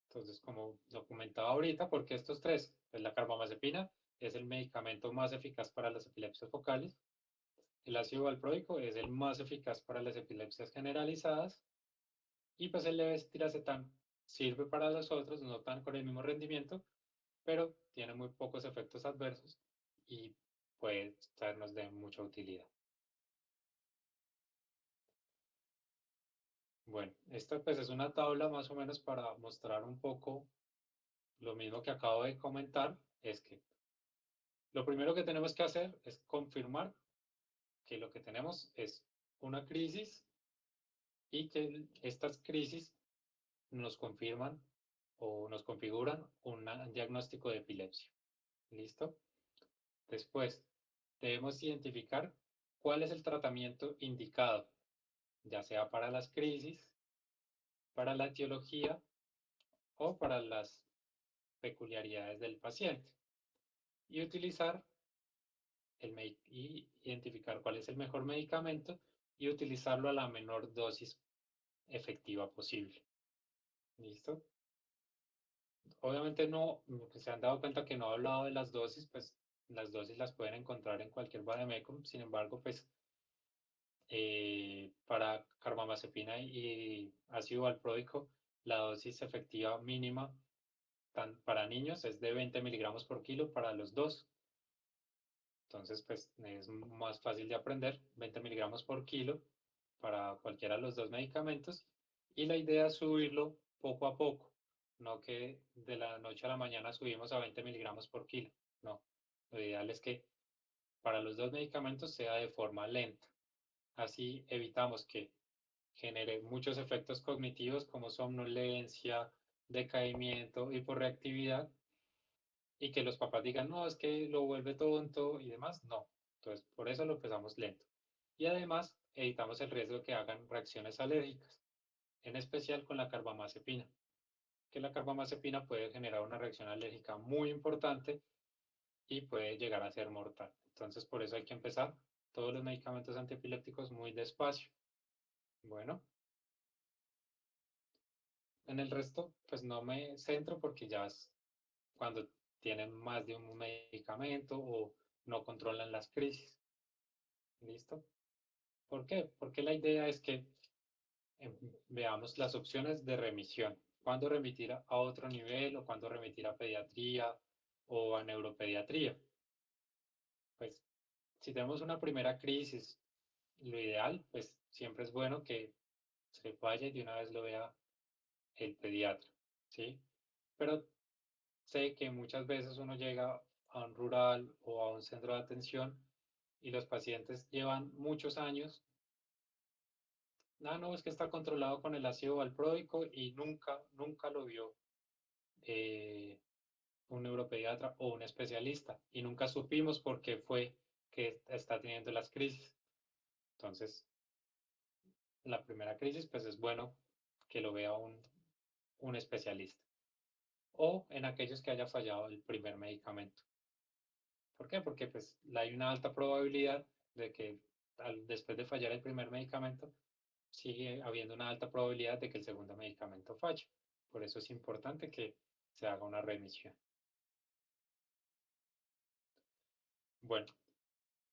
Entonces, como lo comentaba ahorita, porque estos tres, pues la carbamazepina es el medicamento más eficaz para las epilepsias focales, el ácido valproico es el más eficaz para las epilepsias generalizadas y pues el levetiracetam sirve para los otros, no tan con el mismo rendimiento, pero tiene muy pocos efectos adversos y puede sernos de mucha utilidad. Bueno, esta pues es una tabla más o menos para mostrar un poco lo mismo que acabo de comentar, es que lo primero que tenemos que hacer es confirmar que lo que tenemos es una crisis y que estas crisis nos confirman o nos configuran un diagnóstico de epilepsia. ¿Listo? Después, debemos identificar cuál es el tratamiento indicado, ya sea para las crisis, para la etiología o para las peculiaridades del paciente. Y utilizar y identificar cuál es el mejor medicamento y utilizarlo a la menor dosis efectiva posible. ¿Listo? Obviamente no, se han dado cuenta que no he hablado de las dosis, pues las dosis las pueden encontrar en cualquier vademecum, sin embargo, pues para carbamazepina y ácido valproico, la dosis efectiva mínima para niños es de 20 miligramos por kilo para los dos. Entonces, pues es más fácil de aprender, 20 miligramos por kilo para cualquiera de los dos medicamentos. Y la idea es subirlo poco a poco, no que de la noche a la mañana subimos a 20 miligramos por kilo. No, lo ideal es que para los dos medicamentos sea de forma lenta. Así evitamos que genere muchos efectos cognitivos como somnolencia, decaimiento, hiporreactividad y que los papás digan, no, es que lo vuelve tonto y demás. No, Entonces, por eso lo empezamos lento. Y además, evitamos el riesgo de que hagan reacciones alérgicas, en especial con la carbamazepina, que la carbamazepina puede generar una reacción alérgica muy importante y puede llegar a ser mortal. Entonces, por eso hay que empezar todos los medicamentos antiepilépticos muy despacio. Bueno, en el resto, pues no me centro porque ya es cuando tienen más de un medicamento o no controlan las crisis. ¿Listo? ¿Por qué? Porque la idea es que veamos las opciones de remisión. ¿Cuándo remitir a otro nivel o cuándo remitir a pediatría o a neuropediatría? Pues si tenemos una primera crisis, lo ideal, pues siempre es bueno que se vaya y de una vez lo vea el pediatra, ¿sí? Pero sé que muchas veces uno llega a un rural o a un centro de atención y los pacientes llevan muchos años. Ah, no, es que está controlado con el ácido valproico y nunca lo vio eh, un neuropediatra o un especialista y nunca supimos por qué fue que está teniendo las crisis. Entonces, la primera crisis, pues es bueno que lo vea un especialista o en aquellos que haya fallado el primer medicamento. ¿Por qué? Porque pues hay una alta probabilidad de que después de fallar el primer medicamento, sigue habiendo una alta probabilidad de que el segundo medicamento falle. Por eso es importante que se haga una remisión. Bueno,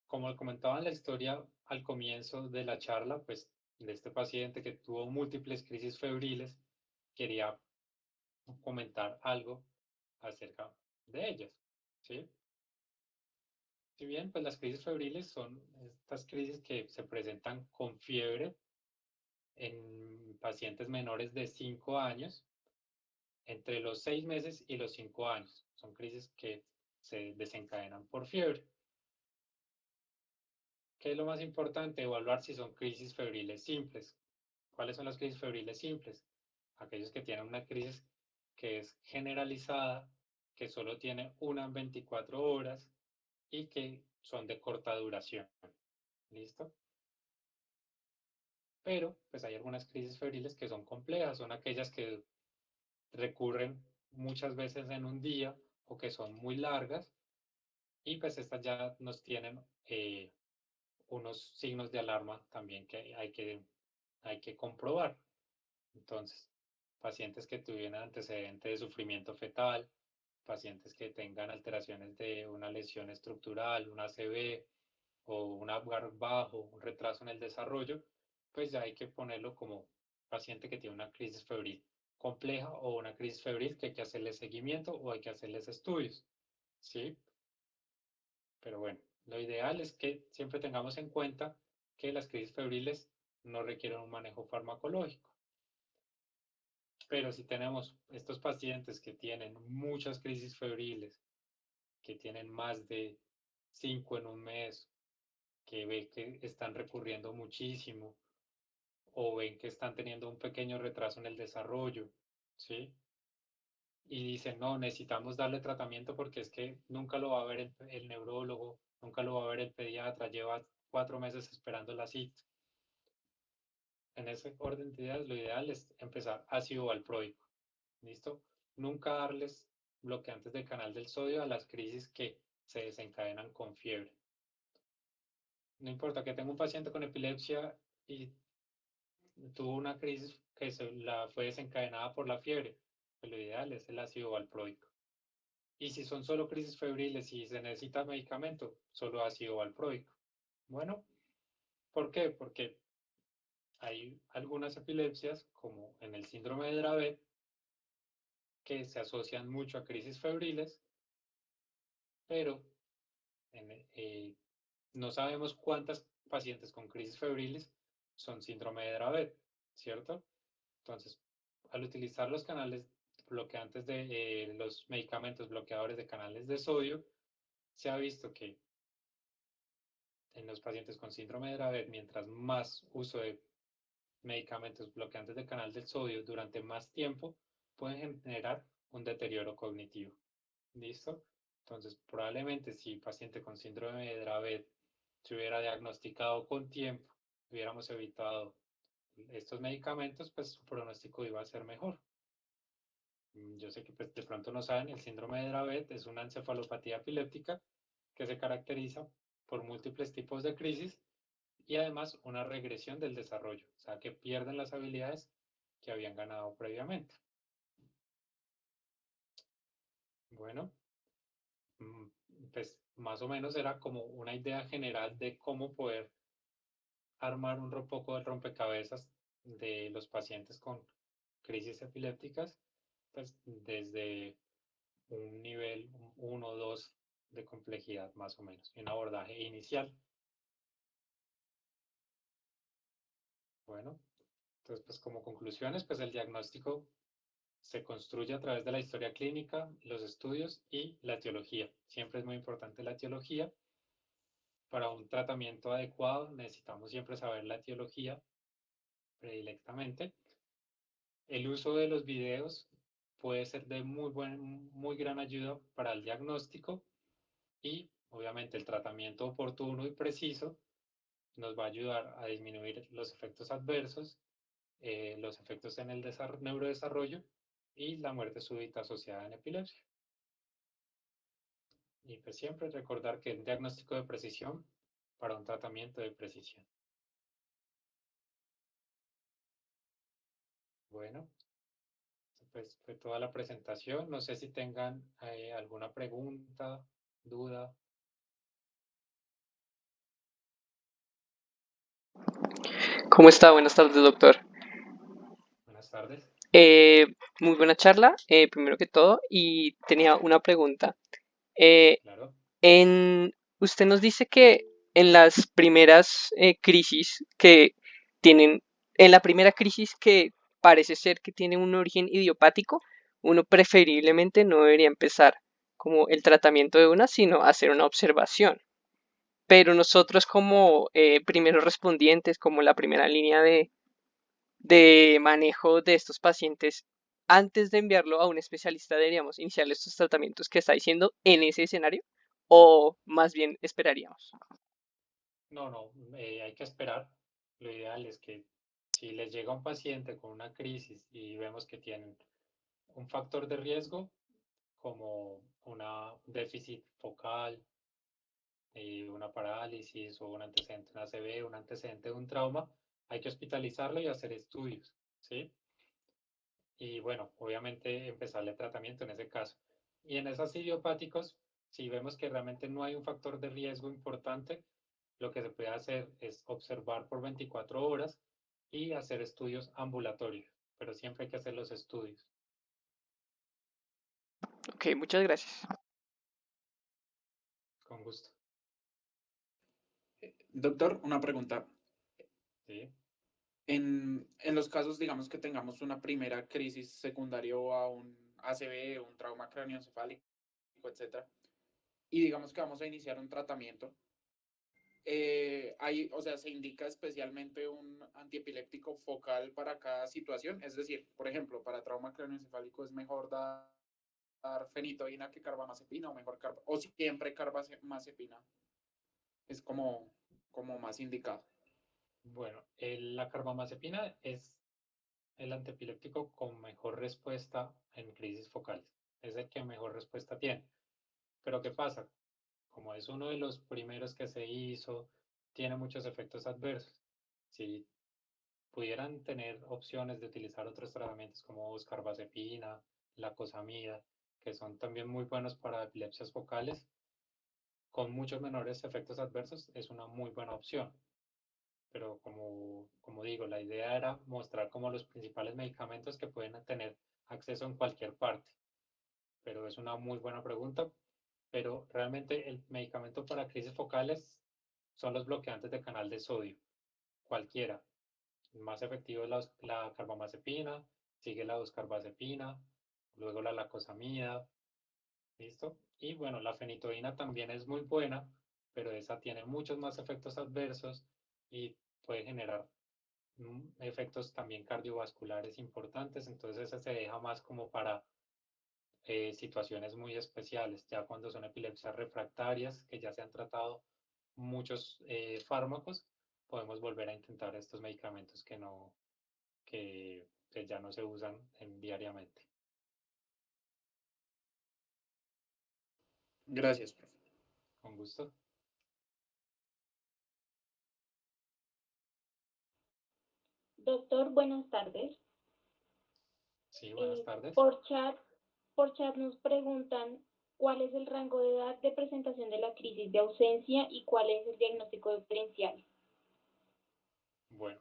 como comentaba en la historia al comienzo de la charla, pues de este paciente que tuvo múltiples crisis febriles, quería comentar algo acerca de ellas, ¿sí? Si bien, pues las crisis febriles son estas crisis que se presentan con fiebre en pacientes menores de 5 años, entre los 6 meses y los 5 años. Son crisis que se desencadenan por fiebre. ¿Qué es lo más importante? Evaluar si son crisis febriles simples. ¿Cuáles son las crisis febriles simples? Aquellos que tienen una crisis que es generalizada, que solo tiene una en 24 horas y que son de corta duración. ¿Listo? Pero pues hay algunas crisis febriles que son complejas, son aquellas que recurren muchas veces en un día o que son muy largas y pues estas ya nos tienen unos signos de alarma también que hay que comprobar. Entonces, pacientes que tuvieran antecedente de sufrimiento fetal, pacientes que tengan alteraciones de una lesión estructural, una ACV o un Apgar bajo, un retraso en el desarrollo, pues ya hay que ponerlo como paciente que tiene una crisis febril compleja o una crisis febril que hay que hacerle seguimiento o hay que hacerles estudios, ¿sí? Pero bueno, lo ideal es que siempre tengamos en cuenta que las crisis febriles no requieren un manejo farmacológico. Pero si tenemos estos pacientes que tienen muchas crisis febriles, que tienen más de 5 en un mes, que ve que están recurriendo muchísimo o ven que están teniendo un pequeño retraso en el desarrollo, ¿sí? Y dicen, no, necesitamos darle tratamiento porque es que nunca lo va a ver el neurólogo, nunca lo va a ver el pediatra, lleva 4 meses esperando la cita. En ese orden de ideas, lo ideal es empezar ácido valproico, ¿listo? Nunca darles bloqueantes del canal del sodio a las crisis que se desencadenan con fiebre. No importa que tenga un paciente con epilepsia y tuvo una crisis que fue desencadenada por la fiebre, pues lo ideal es el ácido valproico. Y si son solo crisis febriles y se necesita medicamento, solo ácido valproico. Bueno, ¿por qué? Porque hay algunas epilepsias, como en el síndrome de Dravet, que se asocian mucho a crisis febriles, pero no sabemos cuántas pacientes con crisis febriles son síndrome de Dravet, ¿cierto? Entonces, al utilizar los canales bloqueantes de los medicamentos bloqueadores de canales de sodio, se ha visto que en los pacientes con síndrome de Dravet, mientras más uso de medicamentos bloqueantes de canal del sodio durante más tiempo, pueden generar un deterioro cognitivo. ¿Listo? Entonces, probablemente si paciente con síndrome de Dravet se hubiera diagnosticado con tiempo, hubiéramos evitado estos medicamentos, pues su pronóstico iba a ser mejor. Yo sé que pues, de pronto no saben, el síndrome de Dravet es una encefalopatía epiléptica que se caracteriza por múltiples tipos de crisis y además una regresión del desarrollo, o sea que pierden las habilidades que habían ganado previamente. Bueno, pues más o menos era como una idea general de cómo poder armar un poco de rompecabezas de los pacientes con crisis epilépticas, pues desde un nivel 1 o 2 de complejidad más o menos, y un abordaje inicial. Bueno, entonces pues como conclusiones, pues el diagnóstico se construye a través de la historia clínica, los estudios y la etiología. Siempre es muy importante la etiología. Para un tratamiento adecuado necesitamos siempre saber la etiología predilectamente. El uso de los videos puede ser de muy gran ayuda para el diagnóstico y obviamente el tratamiento oportuno y preciso nos va a ayudar a disminuir los efectos adversos, los efectos en el neurodesarrollo y la muerte súbita asociada en epilepsia. Y pues siempre recordar que el diagnóstico de precisión para un tratamiento de precisión. Bueno, pues fue toda la presentación. No sé si tengan alguna pregunta, duda. ¿Cómo está? Buenas tardes, doctor. Buenas tardes. Eh, Muy buena charla, primero que todo, y tenía una pregunta. Eh, Claro. en, Usted nos dice que en las primeras crisis que tienen, en la primera crisis que parece ser que tiene un origen idiopático, uno preferiblemente no debería empezar como el tratamiento de una, sino hacer una observación. Pero nosotros como primeros respondientes, como la primera línea de manejo de estos pacientes, antes de enviarlo a un especialista, deberíamos iniciar estos tratamientos que está diciendo en ese escenario o más bien esperaríamos. No, no, hay que esperar. Lo ideal es que si les llega un paciente con una crisis y vemos que tienen un factor de riesgo como una déficit focal, una parálisis o un antecedente de una ACV, un antecedente de un trauma, hay que hospitalizarlo y hacer estudios, ¿sí? Y bueno, obviamente empezarle tratamiento en ese caso. Y en esas idiopáticos, si vemos que realmente no hay un factor de riesgo importante, lo que se puede hacer es observar por 24 horas y hacer estudios ambulatorios, pero siempre hay que hacer los estudios. Ok, muchas gracias. Con gusto. Doctor, una pregunta. ¿Sí? En los casos, digamos que tengamos una primera crisis secundario a un ACV, un trauma craneoencefálico, etcétera, y digamos que vamos a iniciar un tratamiento, o sea, se indica especialmente un antiepiléptico focal para cada situación. Es decir, por ejemplo, para trauma craneoencefálico es mejor dar fenitoína que carbamazepina o o siempre carbamazepina es como más indicado. Bueno, la carbamazepina es el antiepiléptico con mejor respuesta en crisis focales. Es el que mejor respuesta tiene. Pero ¿qué pasa? Como es uno de los primeros que se hizo, tiene muchos efectos adversos. Si pudieran tener opciones de utilizar otros tratamientos como oscarbazepina, lacosamida, que son también muy buenos para epilepsias focales, con muchos menores efectos adversos, es una muy buena opción. Pero como digo, la idea era mostrar como los principales medicamentos que pueden tener acceso en cualquier parte. Pero es una muy buena pregunta. Pero realmente el medicamento para crisis focales son los bloqueantes de canal de sodio, cualquiera. El más efectivo es la carbamazepina, sigue la oscarbazepina, luego la lacosamida, ¿listo? Y bueno, la fenitoína también es muy buena, pero esa tiene muchos más efectos adversos y puede generar efectos también cardiovasculares importantes, entonces esa se deja más como para situaciones muy especiales, ya cuando son epilepsias refractarias que ya se han tratado muchos fármacos, podemos volver a intentar estos medicamentos que no, que ya no se usan diariamente. Gracias, profe. Con gusto. Doctor, buenas tardes. Sí, buenas Eh, tardes. por chat, por chat nos preguntan cuál es el rango de edad de presentación de la crisis de ausencia y cuál es el diagnóstico diferencial. Bueno,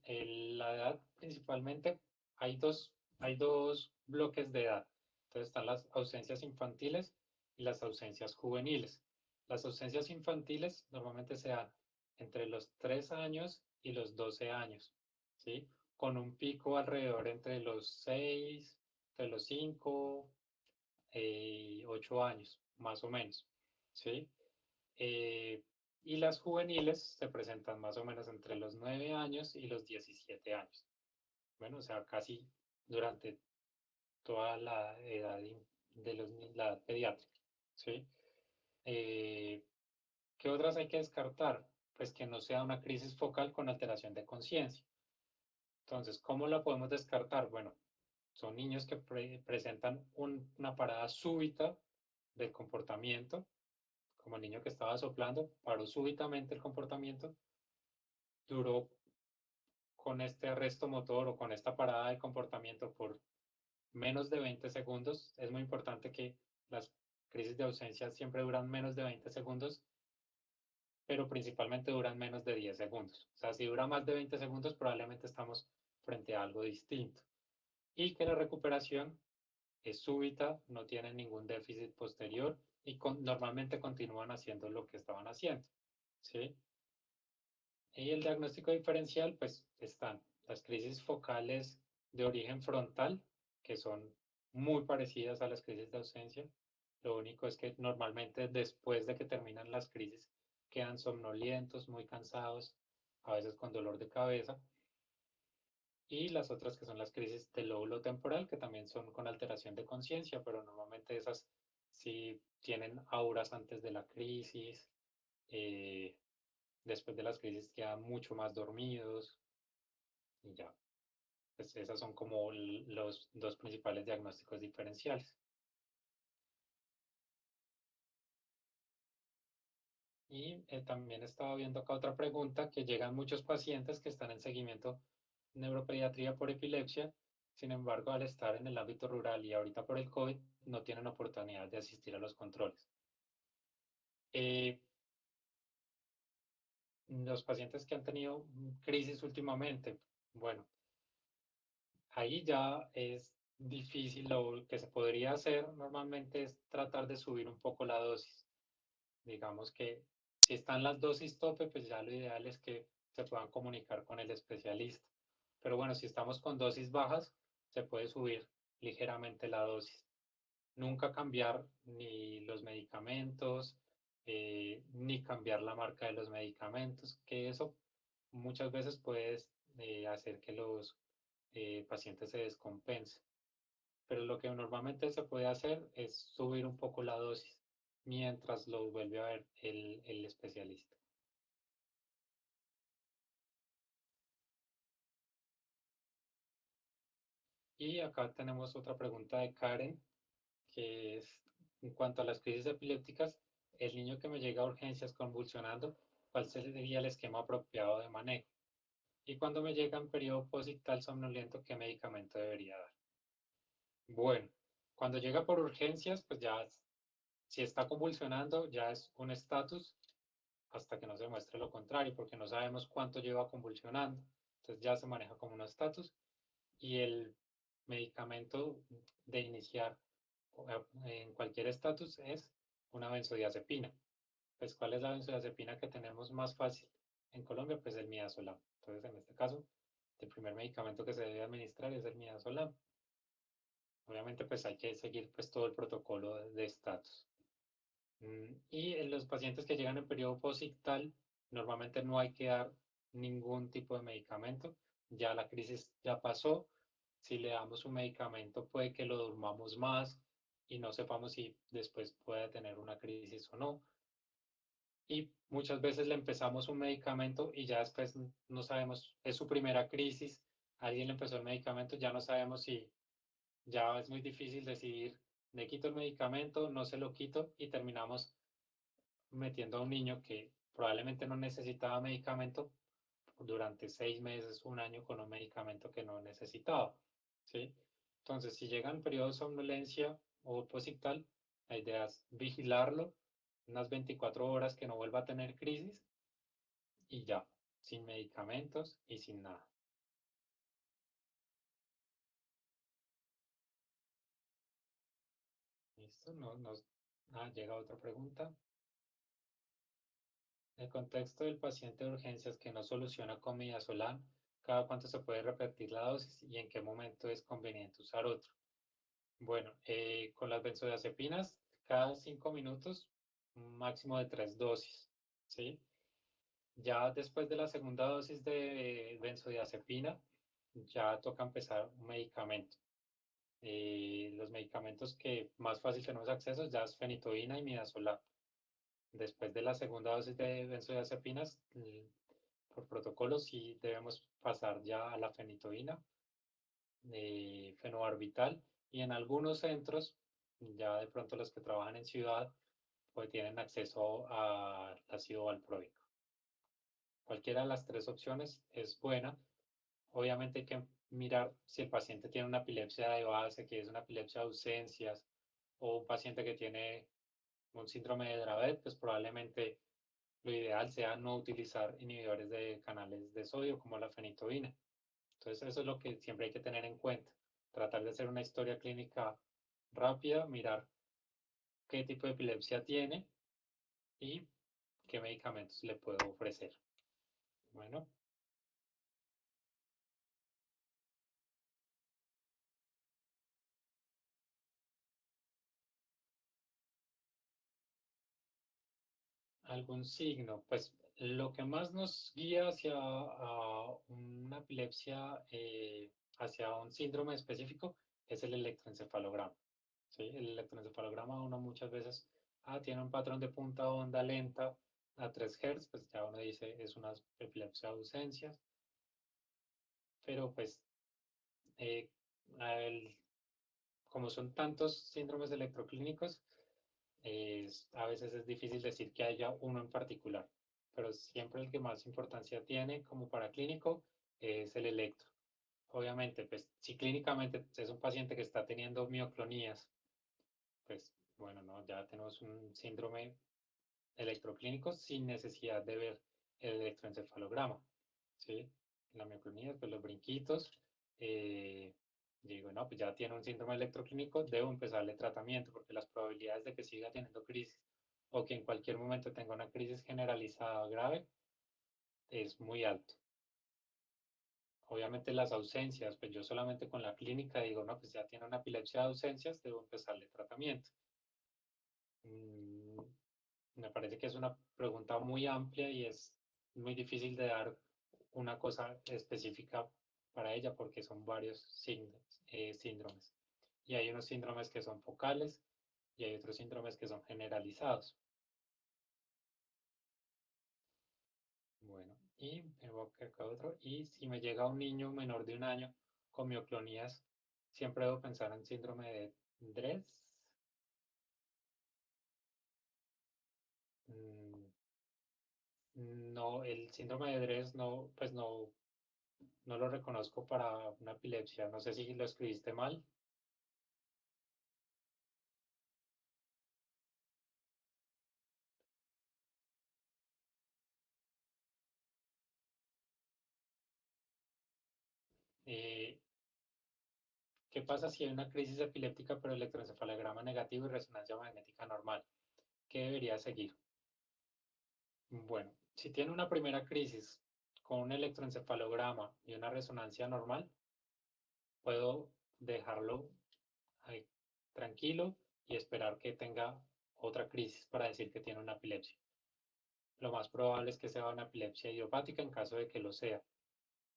la edad principalmente hay dos bloques de edad. Entonces están las ausencias infantiles y las ausencias juveniles. Las ausencias infantiles normalmente se dan entre los 3 años y los 12 años, ¿sí? Con un pico alrededor entre los 6, entre los 5 y 8 años, más o menos, ¿sí? Eh, y las juveniles se presentan más o menos entre los 9 años y los 17 años. Bueno, o sea, casi durante toda la edad la edad pediátrica, ¿sí? Eh, ¿Qué otras hay que descartar? Pues que no sea una crisis focal con alteración de conciencia. Entonces, ¿cómo la podemos descartar? Bueno, son niños que presentan una parada súbita del comportamiento, como el niño que estaba soplando, paró súbitamente el comportamiento, duró con este arresto motor o con esta parada de comportamiento por menos de 20 segundos. Es muy importante que las crisis de ausencia siempre duran menos de 20 segundos, pero principalmente duran menos de 10 segundos. O sea, si dura más de 20 segundos, probablemente estamos frente a algo distinto. Y que la recuperación es súbita, no tienen ningún déficit posterior y normalmente continúan haciendo lo que estaban haciendo, ¿sí? Y el diagnóstico diferencial, pues están las crisis focales de origen frontal, que son muy parecidas a las crisis de ausencia. Lo único es que normalmente después de que terminan las crisis quedan somnolientos, muy cansados, a veces con dolor de cabeza. Y las otras que son las crisis del lóbulo temporal, que también son con alteración de conciencia, pero normalmente esas sí tienen auras antes de la crisis. eh, Después de las crisis quedan mucho más dormidos y ya. Pues esas son como los dos principales diagnósticos diferenciales. Y también estaba viendo acá otra pregunta, que llegan muchos pacientes que están en seguimiento neuropediatría por epilepsia, sin embargo, al estar en el ámbito rural y ahorita por el COVID, no tienen oportunidad de asistir a los controles. Eh, los pacientes que han tenido crisis últimamente, bueno, ahí ya es difícil. Lo que se podría hacer normalmente es tratar de subir un poco la dosis. Digamos que si están las dosis tope, pues ya lo ideal es que se puedan comunicar con el especialista. Pero bueno, si estamos con dosis bajas, se puede subir ligeramente la dosis. Nunca cambiar ni los medicamentos, ni cambiar la marca de los medicamentos, que eso muchas veces puede hacer que los pacientes se descompensen. Pero lo que normalmente se puede hacer es subir un poco la dosis mientras lo vuelve a ver el especialista. Y acá tenemos otra pregunta de Karen, que es, en cuanto a las crisis epilépticas, el niño que me llega a urgencias convulsionando, ¿cuál sería el esquema apropiado de manejo? Y cuando me llega en periodo posictal somnoliento, ¿qué medicamento debería dar? Bueno, cuando llega por urgencias, pues ya, si está convulsionando, ya es un estatus hasta que no se muestre lo contrario, porque no sabemos cuánto lleva convulsionando. Entonces ya se maneja como un estatus y el medicamento de iniciar en cualquier estatus es una benzodiazepina. Pues, ¿cuál es la benzodiazepina que tenemos más fácil en Colombia? Pues el midazolam. Entonces, en este caso, el primer medicamento que se debe administrar es el midazolam. Obviamente, pues hay que seguir pues todo el protocolo de estatus. Y en los pacientes que llegan en periodo posictal, normalmente no hay que dar ningún tipo de medicamento. Ya la crisis ya pasó. Si le damos un medicamento, puede que lo durmamos más y no sepamos si después puede tener una crisis o no. y muchas veces le empezamos un medicamento y ya después no sabemos, es su primera crisis, alguien le empezó el medicamento, ya no sabemos si ya es muy difícil decidir, le quito el medicamento, no se lo quito y terminamos metiendo a un niño que probablemente no necesitaba medicamento durante 6 meses, un año con un medicamento que no necesitaba, ¿sí? Entonces, si llega en periodo de somnolencia o posictal, la idea es vigilarlo unas 24 horas que no vuelva a tener crisis y ya, sin medicamentos y sin nada. ¿Listo? Llega otra pregunta. El contexto del paciente de urgencias que no soluciona con midazolam, ¿cada cuánto se puede repetir la dosis y en qué momento es conveniente usar otro? Bueno, con las benzodiazepinas, cada 5 minutos, un máximo de 3 dosis, ¿sí? Ya después de la segunda dosis de benzodiazepina, ya toca empezar un medicamento. Los medicamentos que más fácil tenemos acceso ya es fenitoína y midazolam. Después de la segunda dosis de benzodiazepinas, por protocolo sí debemos pasar ya a la fenitoína, fenobarbital, y en algunos centros, ya de pronto los que trabajan en ciudad, pues tienen acceso al ácido valproico. Cualquiera de las tres opciones es buena. Obviamente hay que mirar si el paciente tiene una epilepsia de base, que es una epilepsia de ausencias, o un paciente que tiene un síndrome de Dravet, pues probablemente lo ideal sea no utilizar inhibidores de canales de sodio como la fenitoína. Entonces eso es lo que siempre hay que tener en cuenta. Tratar de hacer una historia clínica rápida, mirar qué tipo de epilepsia tiene y qué medicamentos le puedo ofrecer. Bueno, algún signo. Pues lo que más nos guía hacia una epilepsia, hacia un síndrome específico, es el electroencefalograma. ¿Sí? El electroencefalograma uno muchas veces tiene un patrón de punta onda lenta a 3 Hz, pues ya uno dice es una epilepsia de ausencias, pero pues eh, el- como son tantos síndromes electroclínicos, a veces es difícil decir que haya uno en particular, pero siempre el que más importancia tiene como para clínico es el electro. Obviamente, pues si clínicamente es un paciente que está teniendo mioclonías, pues bueno, no, ya tenemos un síndrome electroclínico sin necesidad de ver el electroencefalograma, ¿sí? La mioclonía, pues los brinquitos, eh, digo, no, pues ya tiene un síndrome electroclínico, debo empezarle tratamiento porque las probabilidades de que siga teniendo crisis o que en cualquier momento tenga una crisis generalizada grave es muy alto. Obviamente las ausencias, pues yo solamente con la clínica digo, no, pues ya tiene una epilepsia de ausencias, debo empezarle tratamiento. Mm, Me parece que es una pregunta muy amplia y es muy difícil de dar una cosa específica para ella porque son varios síndromes. Y hay unos síndromes que son focales y hay otros síndromes que son generalizados. Bueno, y me voy acá otro. Y si me llega un niño menor de un año con mioclonías, siempre debo pensar en síndrome de Dres. Mm, No, el síndrome de Dres no, pues no lo reconozco para una epilepsia. No sé si lo escribiste mal. Eh, ¿Qué pasa si hay una crisis epiléptica pero electroencefalograma negativo y resonancia magnética normal? ¿Qué debería seguir? Bueno, si tiene una primera crisis con un electroencefalograma y una resonancia normal, puedo dejarlo ahí tranquilo y esperar que tenga otra crisis para decir que tiene una epilepsia. Lo más probable es que sea una epilepsia idiopática en caso de que lo sea.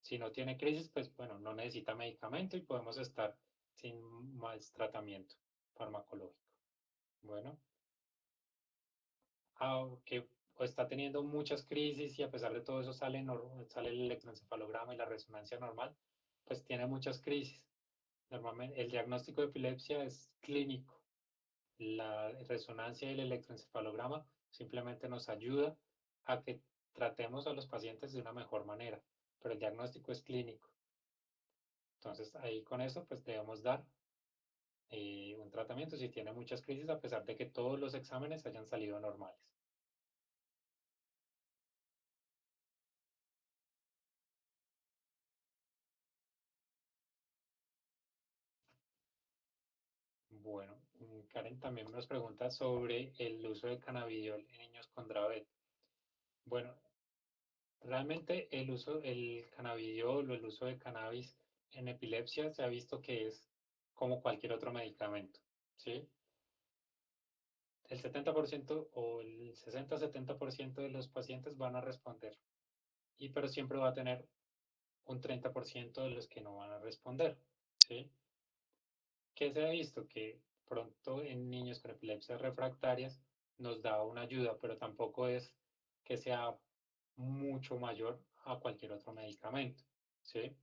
Si no tiene crisis, pues bueno, no necesita medicamento y podemos estar sin más tratamiento farmacológico. Bueno, ¿qué o está teniendo muchas crisis y a pesar de todo eso sale el electroencefalograma y la resonancia normal, pues tiene muchas crisis. Normalmente el diagnóstico de epilepsia es clínico. La resonancia y el electroencefalograma simplemente nos ayuda a que tratemos a los pacientes de una mejor manera, pero el diagnóstico es clínico. Entonces ahí con eso pues debemos dar un tratamiento si tiene muchas crisis a pesar de que todos los exámenes hayan salido normales. Bueno, Karen también nos pregunta sobre el uso de cannabidiol en niños con Dravet. Bueno, realmente el cannabidiol o el uso de cannabis en epilepsia se ha visto que es como cualquier otro medicamento, ¿sí? El 70% o el 60-70% de los pacientes van a responder, pero siempre va a tener un 30% de los que no van a responder, ¿sí? ¿Qué se ha visto? Que pronto en niños con epilepsias refractarias nos da una ayuda, pero tampoco es que sea mucho mayor a cualquier otro medicamento, ¿sí?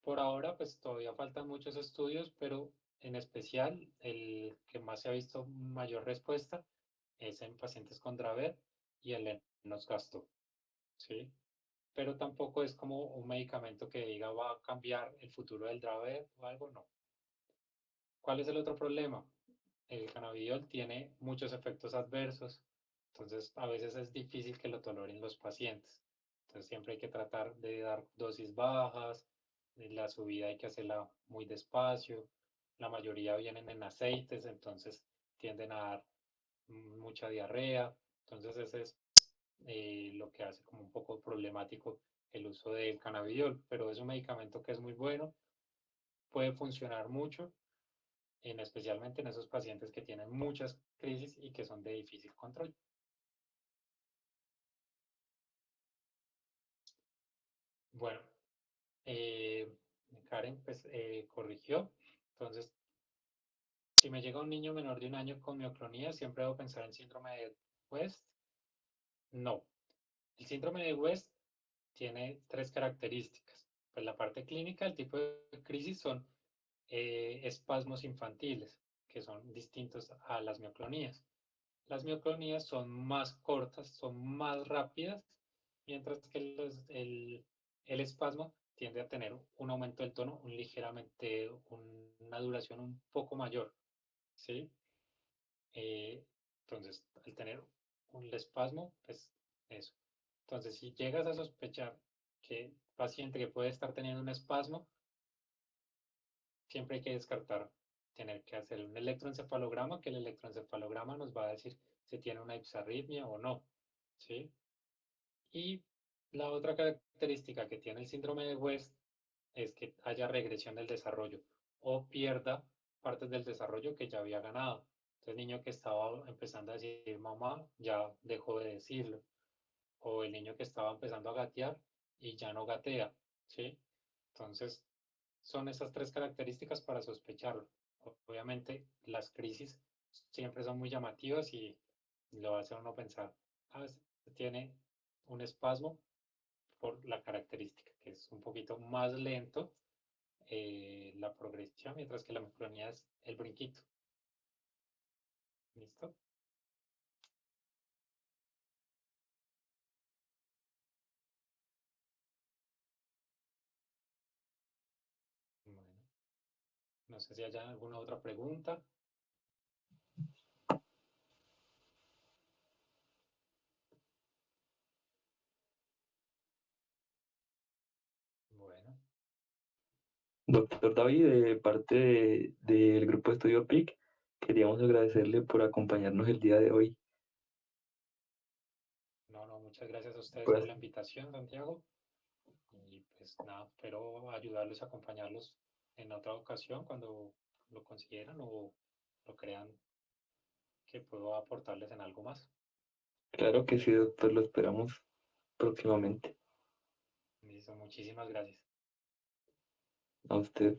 Por ahora, pues todavía faltan muchos estudios, pero en especial el que más se ha visto mayor respuesta es en pacientes con Dravet y el Lennox-Gastaut, ¿sí? Pero tampoco es como un medicamento que diga va a cambiar el futuro del Dravet o algo, no. ¿Cuál es el otro problema? El cannabidiol tiene muchos efectos adversos, entonces a veces es difícil que lo toleren los pacientes. Entonces siempre hay que tratar de dar dosis bajas, la subida hay que hacerla muy despacio, la mayoría vienen en aceites, entonces tienden a dar mucha diarrea, entonces ese es lo que hace como un poco problemático el uso del cannabidiol, pero es un medicamento que es muy bueno, puede funcionar mucho especialmente en esos pacientes que tienen muchas crisis y que son de difícil control. Bueno, eh, Karen pues corrigió. Entonces, si me llega un niño menor de 1 año con mioclonía, siempre debo pensar en síndrome de West. No. El síndrome de West tiene tres características. Pues la parte clínica, el tipo de crisis son espasmos infantiles, que son distintos a las mioclonías. Las mioclonías son más cortas, son más rápidas, mientras que el espasmo tiende a tener un aumento del tono, una duración un poco mayor, ¿sí? Entonces, al tener un espasmo, pues eso. Entonces, si llegas a sospechar que paciente que puede estar teniendo un espasmo, siempre hay que descartar tener que hacer un electroencefalograma, que el electroencefalograma nos va a decir si tiene una hipsarritmia o no, ¿sí? Y la otra característica que tiene el síndrome de West es que haya regresión del desarrollo o pierda partes del desarrollo que ya había ganado. Entonces, el niño que estaba empezando a decir mamá ya dejó de decirlo, o el niño que estaba empezando a gatear y ya no gatea, ¿sí? Entonces, son esas tres características para sospecharlo. Obviamente, las crisis siempre son muy llamativas y lo hace a uno pensar, ah, tiene un espasmo por la característica, que es un poquito más lento la progresión, mientras que la micronía es el brinquito. ¿Listo? Bueno, no sé si hay alguna otra pregunta. Bueno, Doctor David, de parte del grupo de estudio PIC, queríamos agradecerle por acompañarnos el día de hoy. no, muchas gracias a ustedes por Pues la invitación, Santiago. Y pues nada, espero ayudarlos a acompañarlos en otra ocasión cuando lo consideran o lo crean que puedo aportarles en algo más. claro que sí, doctor, lo esperamos próximamente. Listo, muchísimas gracias. A usted.